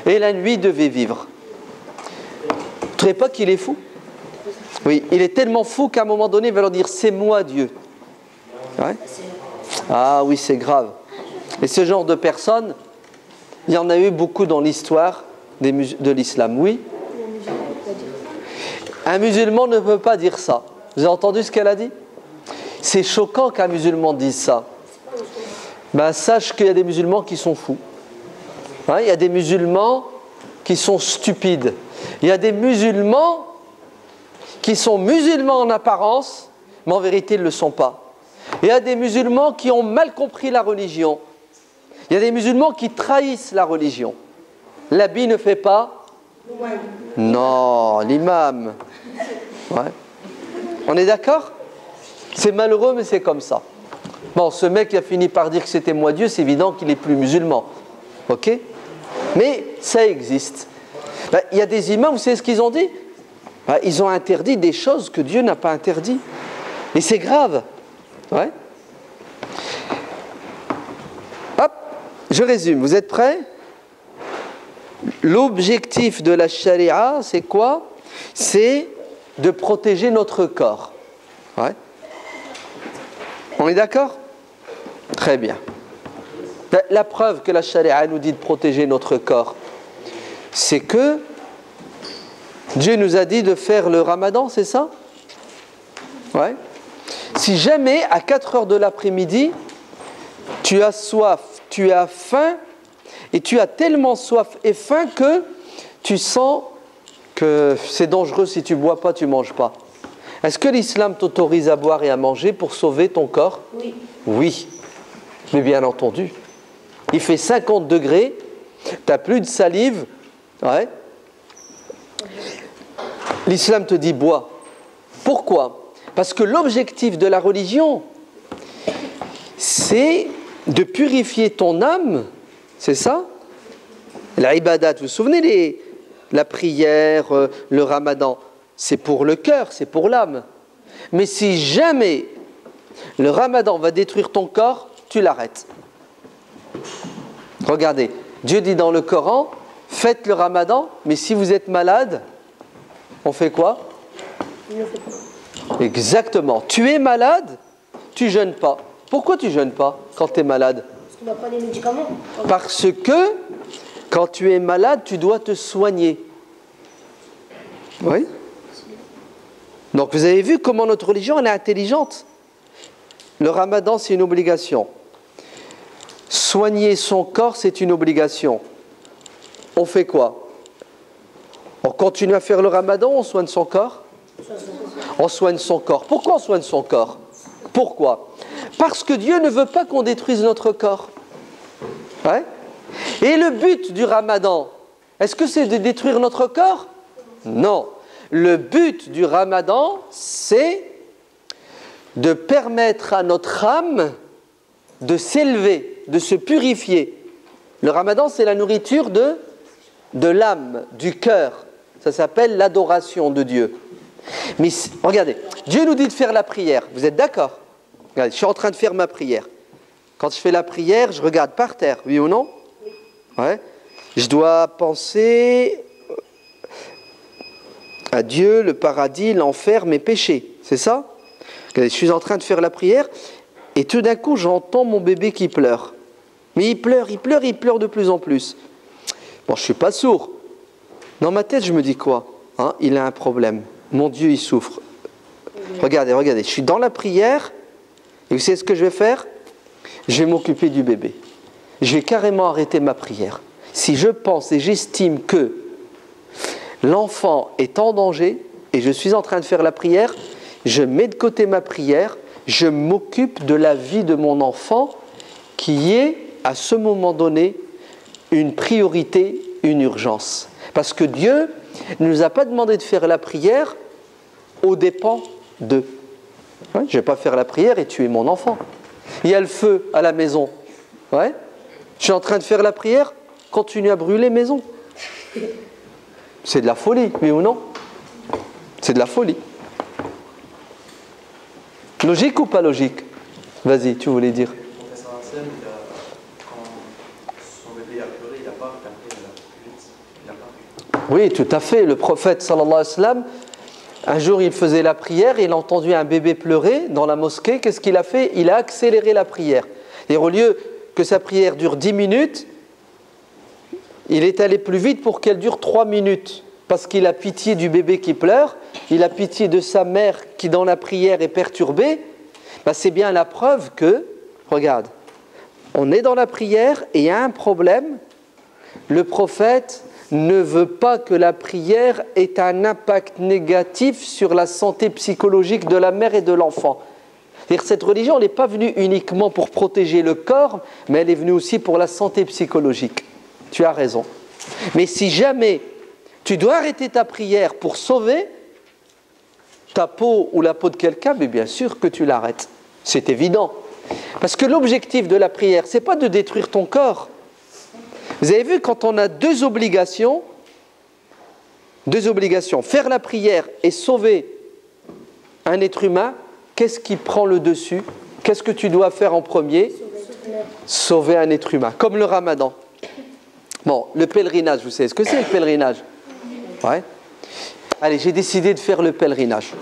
et la nuit devaient vivre. Vous ne trouvez pas qu'il est fou? Oui, il est tellement fou qu'à un moment donné, il va leur dire « c'est moi Dieu ». Ouais. Ah oui, c'est grave. Et ce genre de personnes, il y en a eu beaucoup dans l'histoire de l'islam, oui. Un musulman ne peut pas dire ça. Vous avez entendu ce qu'elle a dit? C'est choquant qu'un musulman dise ça. Ben, sache qu'il y a des musulmans qui sont fous. Hein, il y a des musulmans qui sont stupides. Il y a des musulmans qui sont musulmans en apparence, mais en vérité ils ne le sont pas. Il y a des musulmans qui ont mal compris la religion. Il y a des musulmans qui trahissent la religion. L'habit ne fait pas? Non, l'imam. Ouais. On est d'accord? C'est malheureux, mais c'est comme ça. Bon, ce mec qui a fini par dire que c'était moi Dieu, c'est évident qu'il n'est plus musulman. Ok? Mais ça existe. Ben, il y a des imams, vous savez ce qu'ils ont dit? Ben, ils ont interdit des choses que Dieu n'a pas interdit. Et c'est grave. Ouais. Hop, je résume. Vous êtes prêts? l'objectif de la charia, c'est quoi? C'est de protéger notre corps. Ouais. On est d'accord? Très bien. La preuve que la charia nous dit de protéger notre corps, c'est que Dieu nous a dit de faire le ramadan, c'est ça? Ouais. Si jamais à 4 heures de l'après-midi, tu as soif, tu as faim, et tu as tellement soif et faim que tu sens que c'est dangereux, si tu ne bois pas, tu ne manges pas. Est-ce que l'islam t'autorise à boire et à manger pour sauver ton corps? Oui. Oui, mais bien entendu. Il fait 50 degrés, tu n'as plus de salive. Ouais. L'islam te dit bois. Pourquoi? Parce que l'objectif de la religion, c'est de purifier ton âme. C'est ça? La ibadat, vous vous souvenez, la prière, le ramadan, c'est pour le cœur, c'est pour l'âme. Mais si jamais le ramadan va détruire ton corps, tu l'arrêtes. Regardez, Dieu dit dans le Coran, faites le ramadan, mais si vous êtes malade, on fait quoi? Il ne le fait pas. Exactement. Tu es malade, tu jeûnes pas. Pourquoi tu jeûnes pas quand tu es malade? Parce qu'on n'a pas des médicaments. Parce que quand tu es malade, tu dois te soigner. Oui. Donc vous avez vu comment notre religion elle est intelligente. Le ramadan, c'est une obligation. Soigner son corps, c'est une obligation. On fait quoi? On continue à faire le ramadan, on soigne son corps? On soigne son corps. Pourquoi on soigne son corps? Pourquoi? Parce que Dieu ne veut pas qu'on détruise notre corps. Ouais. Et le but du ramadan, est-ce que c'est de détruire notre corps? Non. Le but du ramadan, c'est de permettre à notre âme de s'élever, de se purifier. Le ramadan, c'est la nourriture de l'âme, du cœur. Ça s'appelle l'adoration de Dieu. Mais regardez, Dieu nous dit de faire la prière. Vous êtes d'accord? Regardez, je suis en train de faire ma prière. Quand je fais la prière, je regarde par terre, oui ou non? Ouais. Je dois penser à Dieu, le paradis, l'enfer, mes péchés. C'est ça? Regardez, je suis en train de faire la prière et tout d'un coup, j'entends mon bébé qui pleure. Mais il pleure de plus en plus. Bon, je ne suis pas sourd. Dans ma tête, je me dis quoi? Il a un problème. Mon Dieu, il souffre. Regardez, je suis dans la prière et vous savez ce que je vais faire? Je vais m'occuper du bébé. Je vais carrément arrêter ma prière. Si je pense et j'estime que l'enfant est en danger et je suis en train de faire la prière, je mets de côté ma prière, je m'occupe de la vie de mon enfant qui est, à ce moment donné, une priorité, une urgence. Parce que Dieu ne nous a pas demandé de faire la prière aux dépens d'eux. Ouais, je ne vais pas faire la prière et tuer mon enfant. Il y a le feu à la maison. Ouais. Je suis en train de faire la prière, continue à brûler maison. C'est de la folie, oui ou non? C'est de la folie. Logique ou pas logique? Vas-y, tu voulais dire. Le professeur Hassan, quand son bébé a pleuré, il n'a pas tapé la vite. Oui, tout à fait. Le prophète, sallallahu alayhi wa sallam, un jour il faisait la prière et il a entendu un bébé pleurer dans la mosquée. Qu'est-ce qu'il a fait? Il a accéléré la prière. Et au lieu que sa prière dure 10 minutes, il est allé plus vite pour qu'elle dure 3 minutes. Parce qu'il a pitié du bébé qui pleure, il a pitié de sa mère qui dans la prière est perturbée. C'est bien la preuve que, regarde, on est dans la prière et il y a un problème. Le prophète ne veut pas que la prière ait un impact négatif sur la santé psychologique de la mère et de l'enfant. C'est-à-dire que cette religion n'est pas venue uniquement pour protéger le corps, mais elle est venue aussi pour la santé psychologique. Tu as raison. Mais si jamais tu dois arrêter ta prière pour sauver ta peau ou la peau de quelqu'un, mais bien sûr que tu l'arrêtes. C'est évident. Parce que l'objectif de la prière, ce n'est pas de détruire ton corps. Vous avez vu, quand on a deux obligations, faire la prière et sauver un être humain, qu'est-ce qui prend le dessus? Qu'est-ce que tu dois faire en premier? Sauver un être humain, comme le ramadan. Bon, le pèlerinage, vous savez ce que c'est le pèlerinage? Ouais. Allez, j'ai décidé de faire le pèlerinage.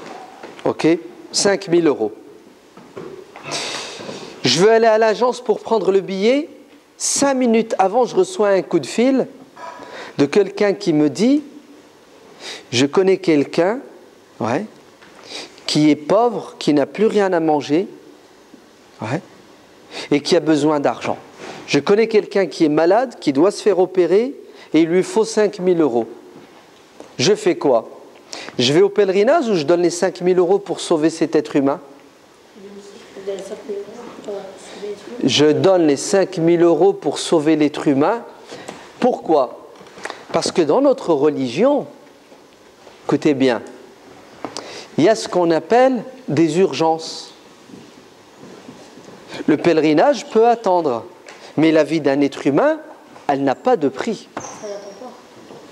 Ok, 5 000 €. Je veux aller à l'agence pour prendre le billet. 5 minutes avant, je reçois un coup de fil de quelqu'un qui me dit « Je connais quelqu'un qui est pauvre, qui n'a plus rien à manger et qui a besoin d'argent. Je connais quelqu'un qui est malade, qui doit se faire opérer et il lui faut 5 000 €. Je fais quoi? Je vais au pèlerinage ou je donne les 5 000 € pour sauver cet être humain? Je donne les 5 000 € pour sauver l'être humain. Pourquoi? Parce que dans notre religion, écoutez bien, il y a ce qu'on appelle des urgences. Le pèlerinage peut attendre, mais la vie d'un être humain, elle n'a pas de prix.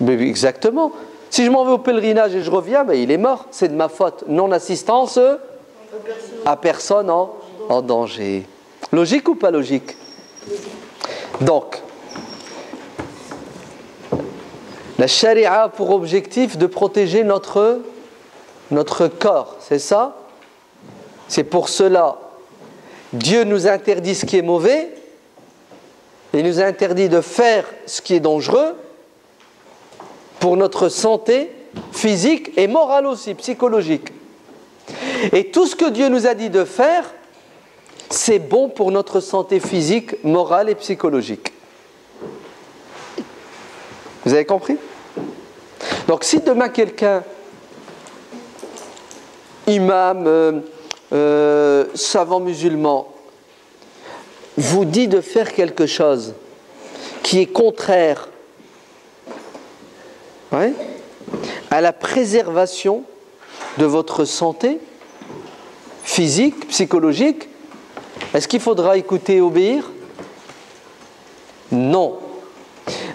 Mais exactement. Si je m'en vais au pèlerinage et je reviens, ben il est mort. C'est de ma faute. Non-assistance à personne en danger. Logique ou pas logique? Donc, la charia a pour objectif de protéger notre corps, c'est ça? C'est pour cela, Dieu nous interdit ce qui est mauvais, et nous interdit de faire ce qui est dangereux pour notre santé physique et morale aussi, psychologique. Et tout ce que Dieu nous a dit de faire, c'est bon pour notre santé physique, morale et psychologique. Vous avez compris? Donc si demain quelqu'un, imam, savant musulman, vous dit de faire quelque chose qui est contraire à la préservation de votre santé physique, psychologique, est-ce qu'il faudra écouter et obéir? Non.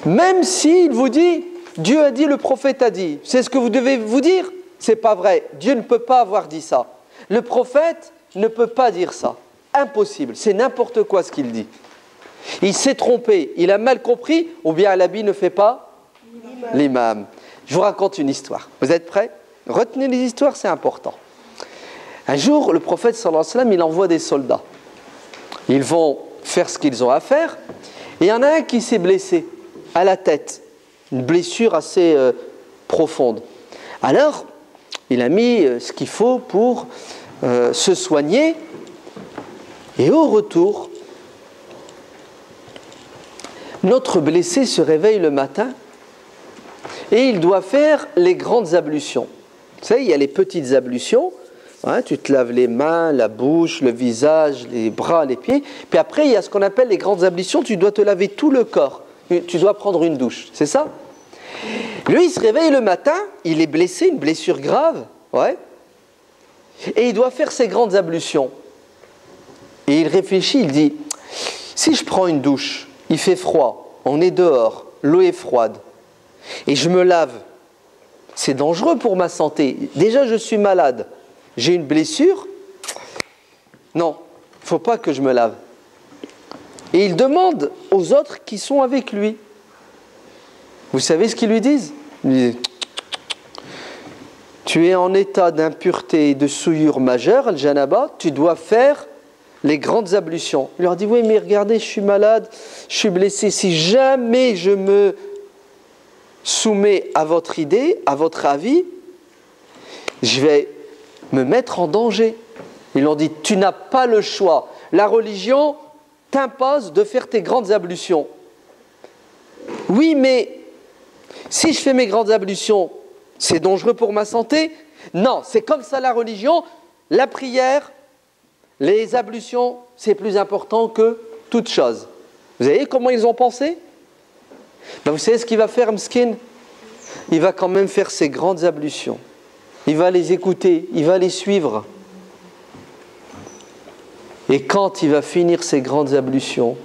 Même s'il vous dit, Dieu a dit, le prophète a dit, c'est ce que vous devez vous dire? C'est pas vrai. Dieu ne peut pas avoir dit ça. Le prophète ne peut pas dire ça. Impossible. C'est n'importe quoi ce qu'il dit. Il s'est trompé, il a mal compris, ou bien l'habit ne fait pas l'imam. Je vous raconte une histoire. Vous êtes prêts? Retenez les histoires, c'est important. Un jour, le prophète sallallahu alayhi wa sallam, il envoie des soldats. Ils vont faire ce qu'ils ont à faire. Et il y en a un qui s'est blessé à la tête. Une blessure assez profonde. Alors, il a mis ce qu'il faut pour se soigner. Et au retour, notre blessé se réveille le matin et il doit faire les grandes ablutions. Vous savez, il y a les petites ablutions. Tu te laves les mains, la bouche, le visage, les bras, les pieds. Puis après, il y a ce qu'on appelle les grandes ablutions. Tu dois te laver tout le corps. Tu dois prendre une douche. C'est ça? Lui, il se réveille le matin. Il est blessé, une blessure grave. Et il doit faire ses grandes ablutions. Et il réfléchit, il dit, si je prends une douche, il fait froid, on est dehors, l'eau est froide, et je me lave, c'est dangereux pour ma santé. Déjà, je suis malade. J'ai une blessure. Non, il ne faut pas que je me lave. Et il demande aux autres qui sont avec lui. Vous savez ce qu'ils lui disent? Ils lui disent, tu es en état d'impureté et de souillure majeure, al-janaba, tu dois faire les grandes ablutions. Il leur dit, oui, mais regardez, je suis malade, je suis blessé. Si jamais je me soumets à votre idée, à votre avis, je vais me mettre en danger. Ils leur dit, tu n'as pas le choix. La religion t'impose de faire tes grandes ablutions. Oui, mais si je fais mes grandes ablutions, c'est dangereux pour ma santé? Non, c'est comme ça la religion. La prière, les ablutions, c'est plus important que toute chose. Vous voyez comment ils ont pensé? Vous savez ce qu'il va faire, Mskin? Il va quand même faire ses grandes ablutions. Il va les écouter, il va les suivre. Et quand il va finir ses grandes ablutions,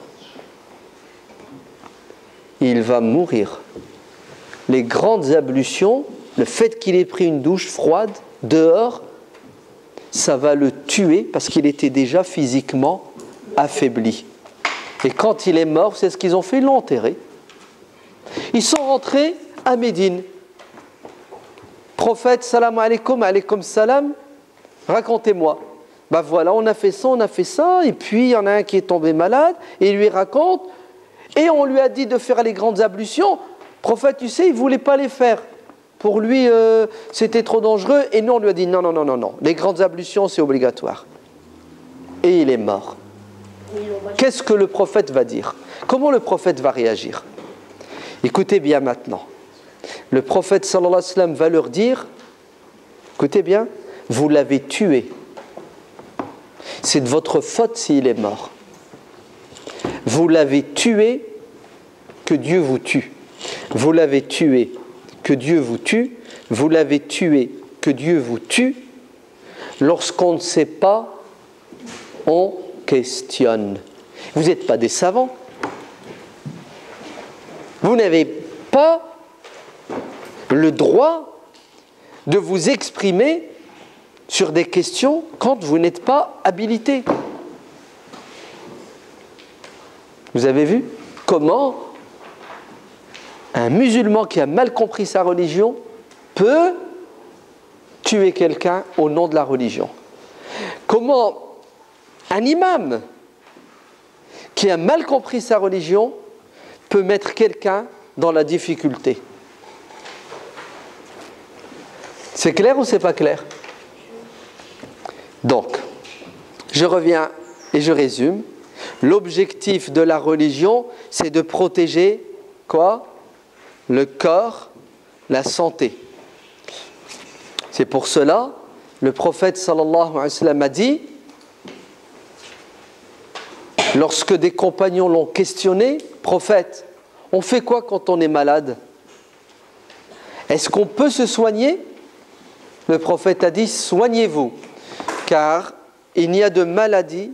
il va mourir. Les grandes ablutions, le fait qu'il ait pris une douche froide, dehors, ça va le tuer parce qu'il était déjà physiquement affaibli. Et quand il est mort, c'est ce qu'ils ont fait, ils l'ont enterré. Ils sont rentrés à Médine. Prophète, salam alaikum, alaikum salam, racontez-moi. Ben voilà, on a fait ça, et puis il y en a un qui est tombé malade, et il lui raconte, et on lui a dit de faire les grandes ablutions. Prophète, tu sais, il ne voulait pas les faire. Pour lui, c'était trop dangereux, et nous on lui a dit non, les grandes ablutions c'est obligatoire. Et il est mort. Qu'est-ce que le prophète va dire? Comment le prophète va réagir? Écoutez bien maintenant. Le prophète sallallahu alayhi wa sallam va leur dire, écoutez bien, vous l'avez tué. C'est de votre faute s'il est mort. Vous l'avez tué, que Dieu vous tue. Vous l'avez tué, que Dieu vous tue. Vous l'avez tué, que Dieu vous tue. Lorsqu'on ne sait pas, on questionne. Vous n'êtes pas des savants. Vous n'avez pas le droit de vous exprimer sur des questions quand vous n'êtes pas habilité. Vous avez vu comment un musulman qui a mal compris sa religion peut tuer quelqu'un au nom de la religion? Comment un imam qui a mal compris sa religion peut mettre quelqu'un dans la difficulté? C'est clair ou c'est pas clair? Donc, je reviens et je résume. L'objectif de la religion, c'est de protéger quoi? Le corps, la santé. C'est pour cela, le prophète sallallahu alayhi wa sallam a dit, lorsque des compagnons l'ont questionné, prophète, on fait quoi quand on est malade? Est-ce qu'on peut se soigner? Le prophète a dit, soignez-vous, car il n'y a de maladie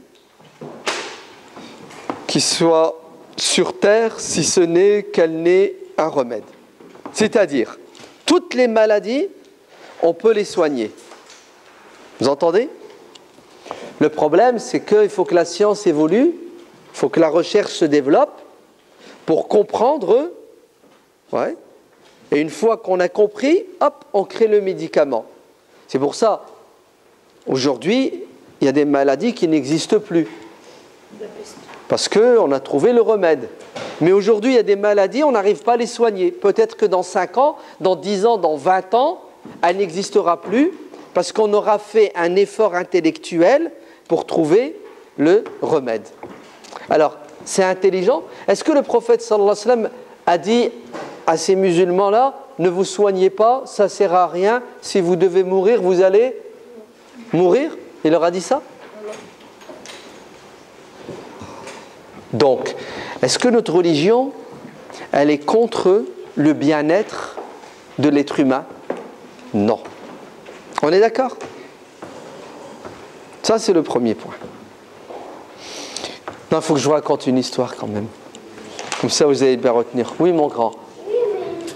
qui soit sur terre si ce n'est qu'elle n'ait un remède. C'est-à-dire, toutes les maladies, on peut les soigner. Vous entendez? Le problème, c'est qu'il faut que la science évolue, il faut que la recherche se développe pour comprendre. Ouais. Et une fois qu'on a compris, hop, on crée le médicament. C'est pour ça, aujourd'hui, il y a des maladies qui n'existent plus. Parce qu'on a trouvé le remède. Mais aujourd'hui, il y a des maladies, on n'arrive pas à les soigner. Peut-être que dans 5 ans, dans 10 ans, dans 20 ans, elle n'existera plus parce qu'on aura fait un effort intellectuel pour trouver le remède. Alors, c'est intelligent. Est-ce que le prophète sallallahu alayhi wa sallam a dit à ces musulmans-là, ne vous soignez pas, ça ne sert à rien, si vous devez mourir, vous allez mourir? Il leur a dit ça? Donc, est-ce que notre religion, elle est contre le bien-être de l'être humain? Non. On est d'accord? Ça, c'est le premier point. Non, il faut que je vous raconte une histoire quand même. Comme ça, vous allez bien retenir. Oui, mon grand. Oui,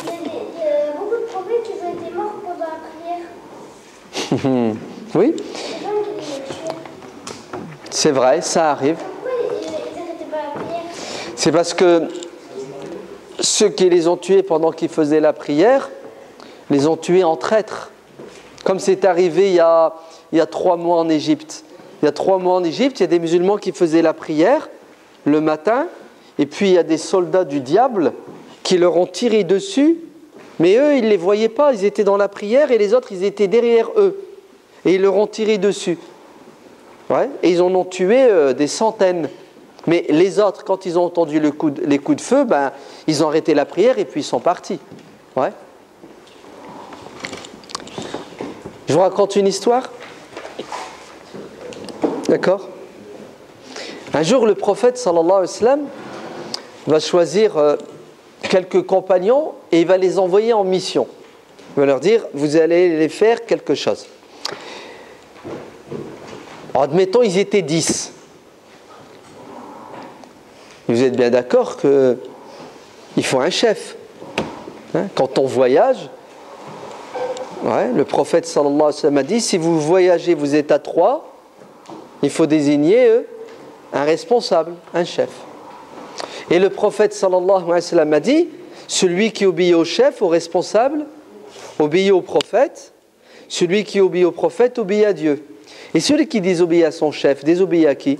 mais il y a beaucoup de prophètes qui ont été morts pendant la prière. Oui, C'est pas qui les tuaient. c'est vrai, ça arrive. Pourquoi ils n'arrêtaient pas la prière? C'est parce que ceux qui les ont tués pendant qu'ils faisaient la prière, les ont tués en traîtres. Comme c'est arrivé il y a 3 mois en Égypte. Il y a 3 mois en Égypte, il y a des musulmans qui faisaient la prière le matin, et puis il y a des soldats du diable qui leur ont tiré dessus, mais eux, ils ne les voyaient pas, ils étaient dans la prière, et les autres, ils étaient derrière eux, et ils leur ont tiré dessus. Ouais, et ils en ont tué des centaines. Mais les autres, quand ils ont entendu les coups de feu, ben, ils ont arrêté la prière et puis ils sont partis. Ouais. Je vous raconte une histoire. D'accord? Un jour, le prophète, sallallahu alayhi wa sallam, va choisir quelques compagnons et il va les envoyer en mission. Il va leur dire, vous allez les faire quelque chose. Alors, admettons, ils étaient 10. Vous êtes bien d'accord qu'il faut un chef. Hein? Quand on voyage, ouais, le prophète sallallahu alayhi wa sallam a dit, si vous voyagez, vous êtes à 3, il faut désigner un responsable, un chef. Et le prophète sallallahu alayhi wa sallam a dit, Celui qui obéit au chef, au responsable, obéit au prophète. Celui qui obéit au prophète obéit à Dieu. Et celui qui désobéit à son chef, désobéit à qui?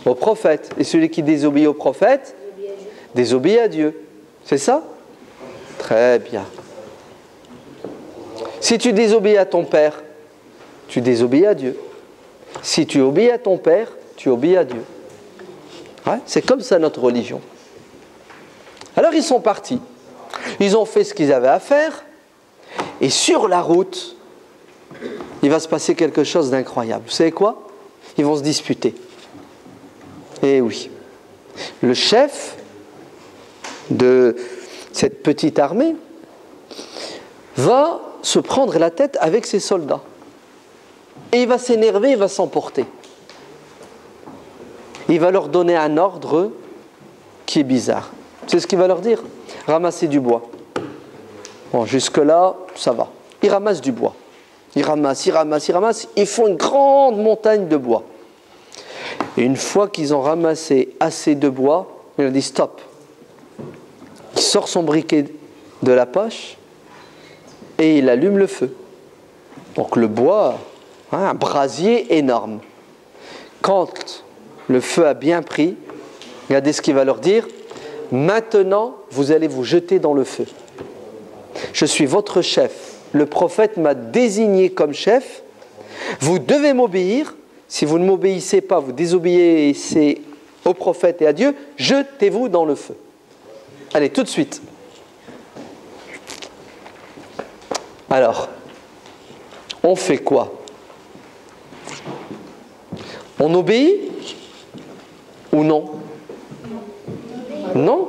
Au prophète. Et celui qui désobéit au prophète, désobéit à Dieu. C'est ça? Très bien. Si tu désobéis à ton père, tu désobéis à Dieu. Si tu obéis à ton père, tu obéis à Dieu. Ouais, c'est comme ça notre religion. Alors ils sont partis. Ils ont fait ce qu'ils avaient à faire. Et sur la route, il va se passer quelque chose d'incroyable. Vous savez quoi? Ils vont se disputer. Eh oui. Le chef de cette petite armée va se prendre la tête avec ses soldats. Et il va s'énerver, il va s'emporter. Il va leur donner un ordre qui est bizarre. C'est ce qu'il va leur dire. Ramassez du bois. Bon, jusque-là, ça va. Ils ramassent du bois. Ils ramassent. Ils font une grande montagne de bois. Et une fois qu'ils ont ramassé assez de bois, il a dit stop. Il sort son briquet de la poche et il allume le feu. Donc le bois, un brasier énorme. Quand le feu a bien pris, regardez ce qu'il va leur dire. Maintenant, vous allez vous jeter dans le feu. Je suis votre chef. Le prophète m'a désigné comme chef. Vous devez m'obéir. Si vous ne m'obéissez pas, vous désobéissez au prophète et à Dieu, jetez-vous dans le feu. Allez, tout de suite. Alors, on fait quoi? On obéit ou non? Non.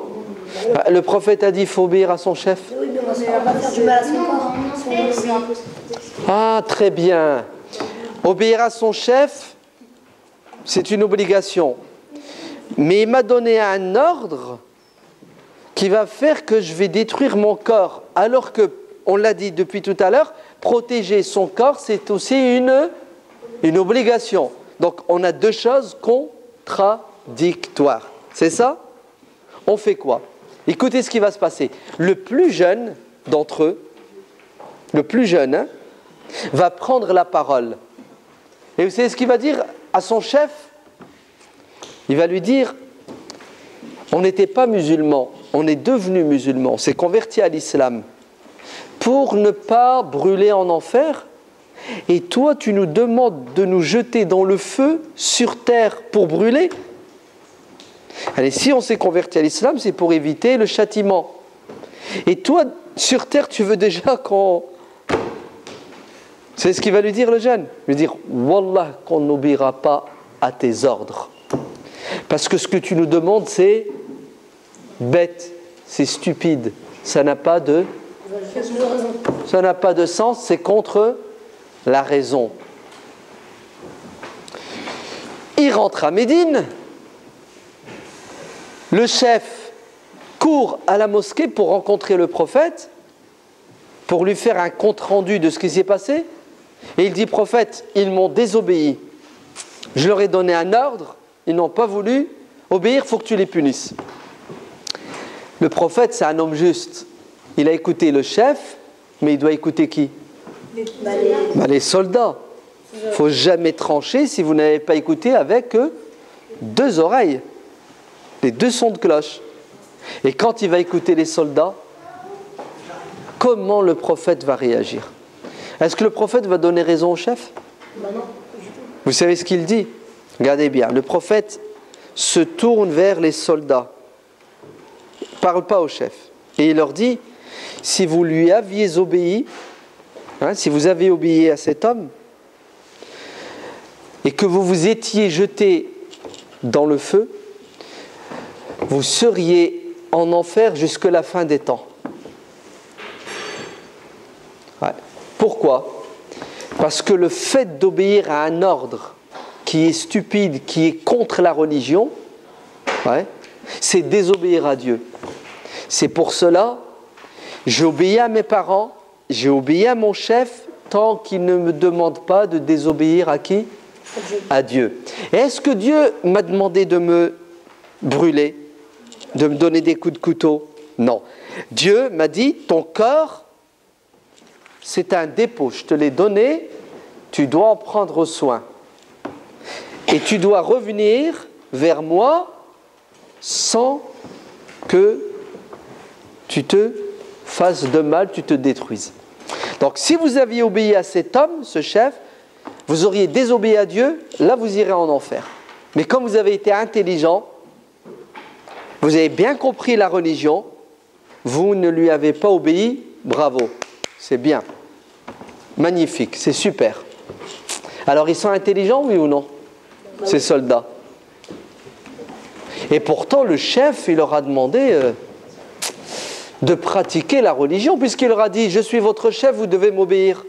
Le prophète a dit qu'il faut obéir à son chef. Oui, mais on va pas faire du mal à son corps. Ah, très bien. Obéir à son chef, c'est une obligation. Mais il m'a donné un ordre qui va faire que je vais détruire mon corps. Alors que, on l'a dit depuis tout à l'heure, protéger son corps, c'est aussi une obligation. Donc, on a deux choses contradictoires. C'est ça? On fait quoi? Écoutez ce qui va se passer. Le plus jeune d'entre eux, va prendre la parole. Et vous savez ce qu'il va dire à son chef? Il va lui dire, on n'était pas musulmans, on est devenu musulmans, on s'est converti à l'islam pour ne pas brûler en enfer. Et toi, tu nous demandes de nous jeter dans le feu sur terre pour brûler? Allez, si on s'est converti à l'islam, c'est pour éviter le châtiment. Et toi, sur terre, tu veux déjà qu'on... C'est ce qu'il va lui dire le jeune. Il va dire, Wallah, qu'on n'obéira pas à tes ordres. Parce que ce que tu nous demandes, c'est bête, c'est stupide. Ça n'a pas de sens, c'est contre la raison. Il rentre à Médine. Le chef court à la mosquée pour rencontrer le prophète, pour lui faire un compte-rendu de ce qui s'est passé. Et il dit, prophète, ils m'ont désobéi. Je leur ai donné un ordre, ils n'ont pas voulu obéir, il faut que tu les punisses. Le prophète, c'est un homme juste. Il a écouté le chef, mais il doit écouter qui? Les soldats. Il ne faut jamais trancher si vous n'avez pas écouté avec deux oreilles. Les deux sons de cloche. Et quand il va écouter les soldats, comment le prophète va réagir? Est-ce que le prophète va donner raison au chef? Non. Vous savez ce qu'il dit? Regardez bien, le prophète se tourne vers les soldats. Il ne parle pas au chef. Et il leur dit, si vous lui aviez obéi, si vous avez obéi à cet homme, et que vous vous étiez jeté dans le feu, vous seriez en enfer jusqu'à la fin des temps. Ouais. Pourquoi? Parce que le fait d'obéir à un ordre qui est stupide, qui est contre la religion, c'est désobéir à Dieu. C'est pour cela, j'ai obéi à mes parents, j'ai obéi à mon chef, tant qu'il ne me demande pas de désobéir à qui? À Dieu. Et est-ce que Dieu m'a demandé de me brûler, de me donner des coups de couteau? Non. Dieu m'a dit, ton corps, c'est un dépôt. Je te l'ai donné, tu dois en prendre soin. Et tu dois revenir vers moi sans que tu te fasses de mal, tu te détruises. Donc si vous aviez obéi à cet homme, ce chef, vous auriez désobéi à Dieu, là vous irez en enfer. Mais comme vous avez été intelligent, vous avez bien compris la religion, vous ne lui avez pas obéi, bravo, c'est bien, magnifique, c'est super. Alors ils sont intelligents, oui ou non, ces soldats? Et pourtant le chef, il leur a demandé de pratiquer la religion, puisqu'il leur a dit, je suis votre chef, vous devez m'obéir.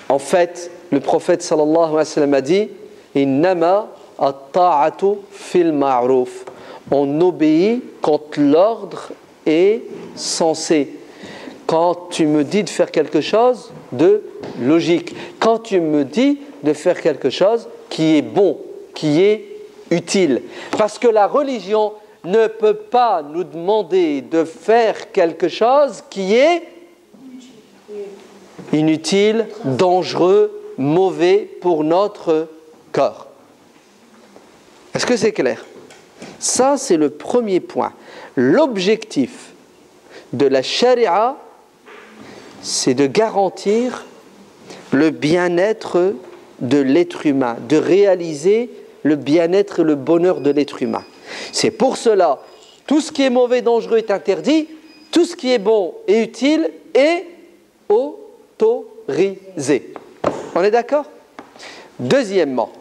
En fait, le prophète sallallahu alayhi wa sallam a dit, innama at-ta'atu fil ma'ruf. On obéit quand l'ordre est censé. Quand tu me dis de faire quelque chose de logique. Quand tu me dis de faire quelque chose qui est bon, qui est utile. Parce que la religion ne peut pas nous demander de faire quelque chose qui est inutile, dangereux, mauvais pour notre corps. Est-ce que c'est clair? Ça, c'est le premier point. L'objectif de la charia, c'est de garantir le bien-être de l'être humain, de réaliser le bien-être et le bonheur de l'être humain. C'est pour cela, tout ce qui est mauvais, dangereux est interdit, tout ce qui est bon et utile est autorisé. On est d'accord? Deuxièmement,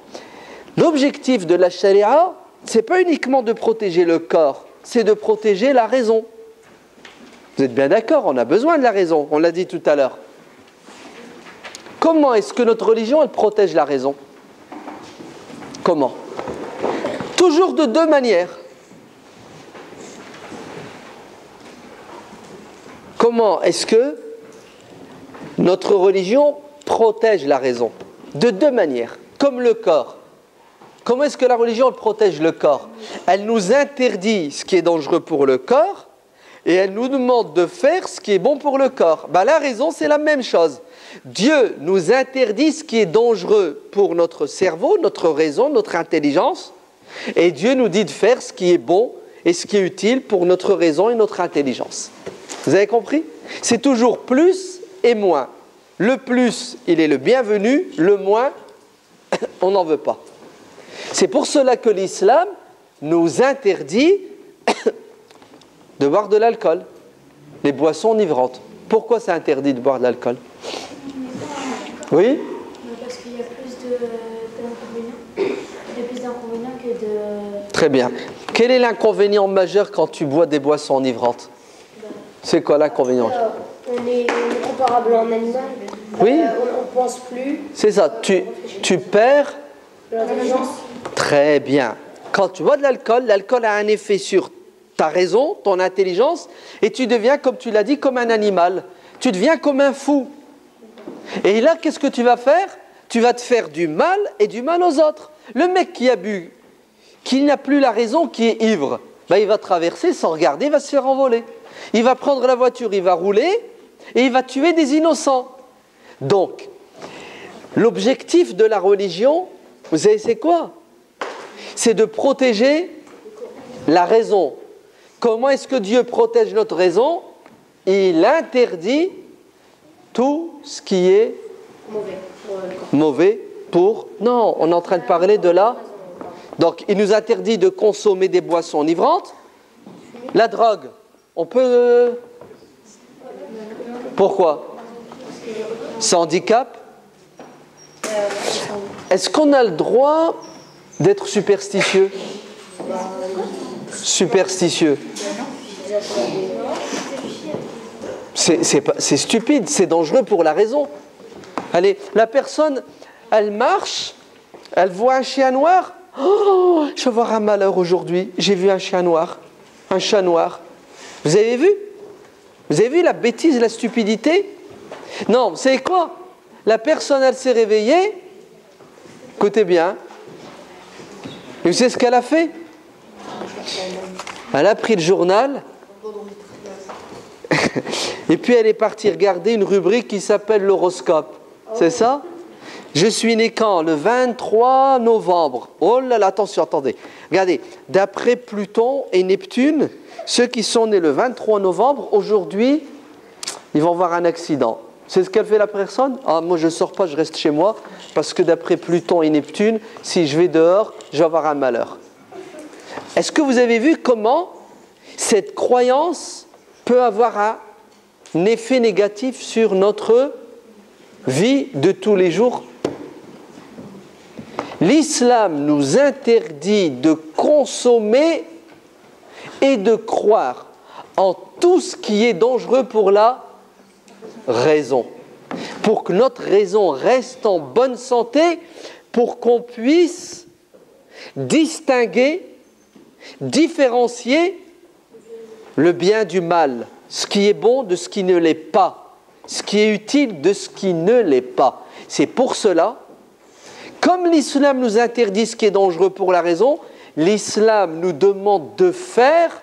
l'objectif de la charia, ce n'est pas uniquement de protéger le corps, c'est de protéger la raison. Vous êtes bien d'accord, on a besoin de la raison, on l'a dit tout à l'heure. Comment est-ce que notre religion, elle protège la raison? Comment? Toujours de deux manières. Comment est-ce que notre religion protège la raison? De deux manières, comme le corps. Comment est-ce que la religion protège le corps? Elle nous interdit ce qui est dangereux pour le corps et elle nous demande de faire ce qui est bon pour le corps. La raison, c'est la même chose. Dieu nous interdit ce qui est dangereux pour notre cerveau, notre raison, notre intelligence, et Dieu nous dit de faire ce qui est bon et ce qui est utile pour notre raison et notre intelligence. Vous avez compris? C'est toujours plus et moins. Le plus, il est le bienvenu, le moins, on n'en veut pas. C'est pour cela que l'islam nous interdit de boire de l'alcool, les boissons enivrantes. Pourquoi c'est interdit de boire de l'alcool? Oui? Parce qu'il y a plus d'inconvénients que de... Très bien. Quel est l'inconvénient majeur quand tu bois des boissons enivrantes? C'est quoi l'inconvénient? On est comparable à un animal. Oui? On ne pense plus. C'est ça. Tu perds... L'intelligence. Très bien. Quand tu bois de l'alcool, l'alcool a un effet sur ta raison, ton intelligence, et tu deviens, comme tu l'as dit, comme un animal. Tu deviens comme un fou. Et là, qu'est-ce que tu vas faire? Tu vas te faire du mal et du mal aux autres. Le mec qui a bu, qui n'a plus la raison, qui est ivre, il va traverser sans regarder, il va se faire envoler. Il va prendre la voiture, il va rouler et il va tuer des innocents. Donc, l'objectif de la religion, vous savez c'est quoi? C'est de protéger la raison. Comment est-ce que Dieu protège notre raison? Il interdit tout ce qui est mauvais pour... Non, on est en train de parler de là. Donc, il nous interdit de consommer des boissons enivrantes. La drogue, on peut... Pourquoi? Ça handicap? Est-ce qu'on a le droit d'être superstitieux? Superstitieux. C'est stupide, c'est dangereux pour la raison. Allez, la personne, elle marche, elle voit un chien noir. Oh, je vais voir un malheur aujourd'hui. J'ai vu un chien noir, un chat noir. Vous avez vu? Vous avez vu la bêtise, la stupidité? Non, vous savez quoi? La personne, elle s'est réveillée. Écoutez bien. Et vous savez ce qu'elle a fait? Elle a pris le journal et puis elle est partie regarder une rubrique qui s'appelle l'horoscope. C'est ça? Je suis né quand? Le 23 novembre. Oh là là, attention, attendez. Regardez, d'après Pluton et Neptune, ceux qui sont nés le 23 novembre, aujourd'hui, ils vont avoir un accident. C'est ce qu'elle fait la personne? Ah, moi je ne sors pas, je reste chez moi, parce que d'après Pluton et Neptune, si je vais dehors, je vais avoir un malheur. Est-ce que vous avez vu comment cette croyance peut avoir un effet négatif sur notre vie de tous les jours? L'islam nous interdit de consommer et de croire en tout ce qui est dangereux pour la raison. Pour que notre raison reste en bonne santé, pour qu'on puisse distinguer, différencier le bien du mal, ce qui est bon de ce qui ne l'est pas, ce qui est utile de ce qui ne l'est pas. C'est pour cela, comme l'islam nous interdit ce qui est dangereux pour la raison, l'islam nous demande de faire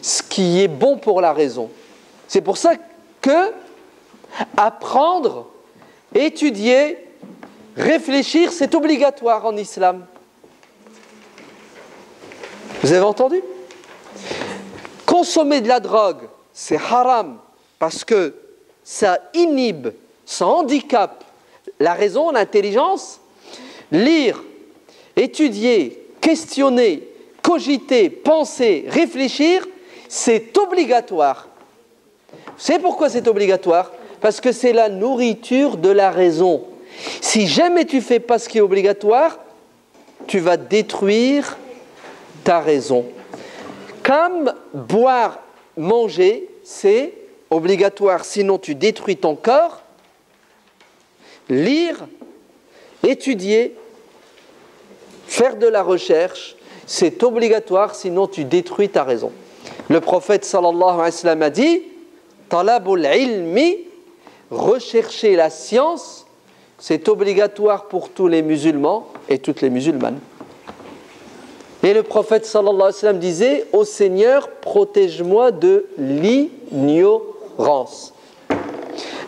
ce qui est bon pour la raison. C'est pour ça que apprendre, étudier, réfléchir, c'est obligatoire en islam. Vous avez entendu? Consommer de la drogue, c'est haram, parce que ça inhibe, ça handicape la raison, l'intelligence. Lire, étudier, questionner, cogiter, penser, réfléchir, c'est obligatoire. Vous savez pourquoi c'est obligatoire? Parce que c'est la nourriture de la raison. Si jamais tu ne fais pas ce qui est obligatoire, tu vas détruire ta raison. Comme boire, manger, c'est obligatoire, sinon tu détruis ton corps. Lire, étudier, faire de la recherche, c'est obligatoire, sinon tu détruis ta raison. Le prophète sallallahu alayhi wa sallam a dit « Talabul ilmi » rechercher la science, c'est obligatoire pour tous les musulmans et toutes les musulmanes. Et le prophète sallallahu alayhi wa sallam disait « Ô Seigneur, protège-moi de l'ignorance ».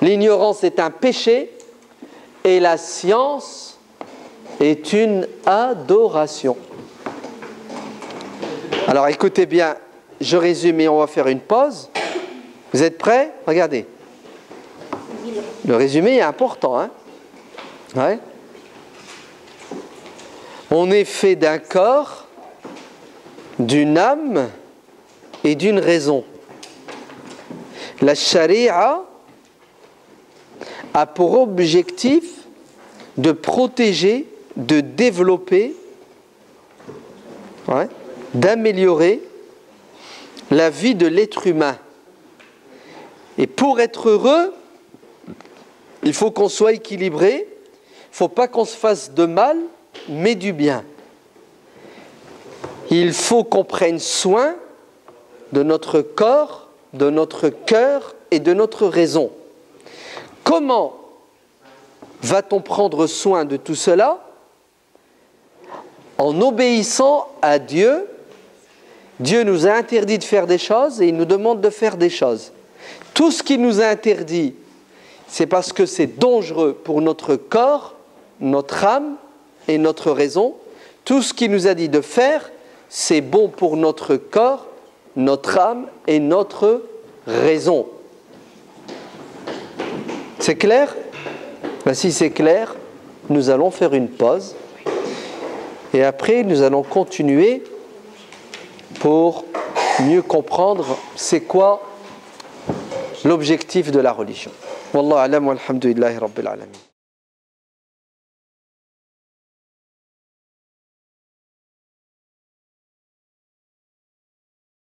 L'ignorance est un péché et la science est une adoration. Alors écoutez bien, je résume et on va faire une pause. Vous êtes prêts? Regardez. Le résumé est important, hein? Ouais. On est fait d'un corps, d'une âme et d'une raison. La charia a pour objectif de protéger, de développer, d'améliorer la vie de l'être humain. Et pour être heureux, il faut qu'on soit équilibré, il ne faut pas qu'on se fasse de mal, mais du bien. Il faut qu'on prenne soin de notre corps, de notre cœur et de notre raison. Comment va-t-on prendre soin de tout cela? En obéissant à Dieu. Dieu nous a interdit de faire des choses et il nous demande de faire des choses. Tout ce qu'il nous a interdit, c'est parce que c'est dangereux pour notre corps, notre âme et notre raison. Tout ce qu'il nous a dit de faire, c'est bon pour notre corps, notre âme et notre raison. C'est clair? Ben, si c'est clair, nous allons faire une pause et après nous allons continuer pour mieux comprendre c'est quoi l'objectif de la religion. Wallahu a'lam walhamdulillahi rabbil alamin.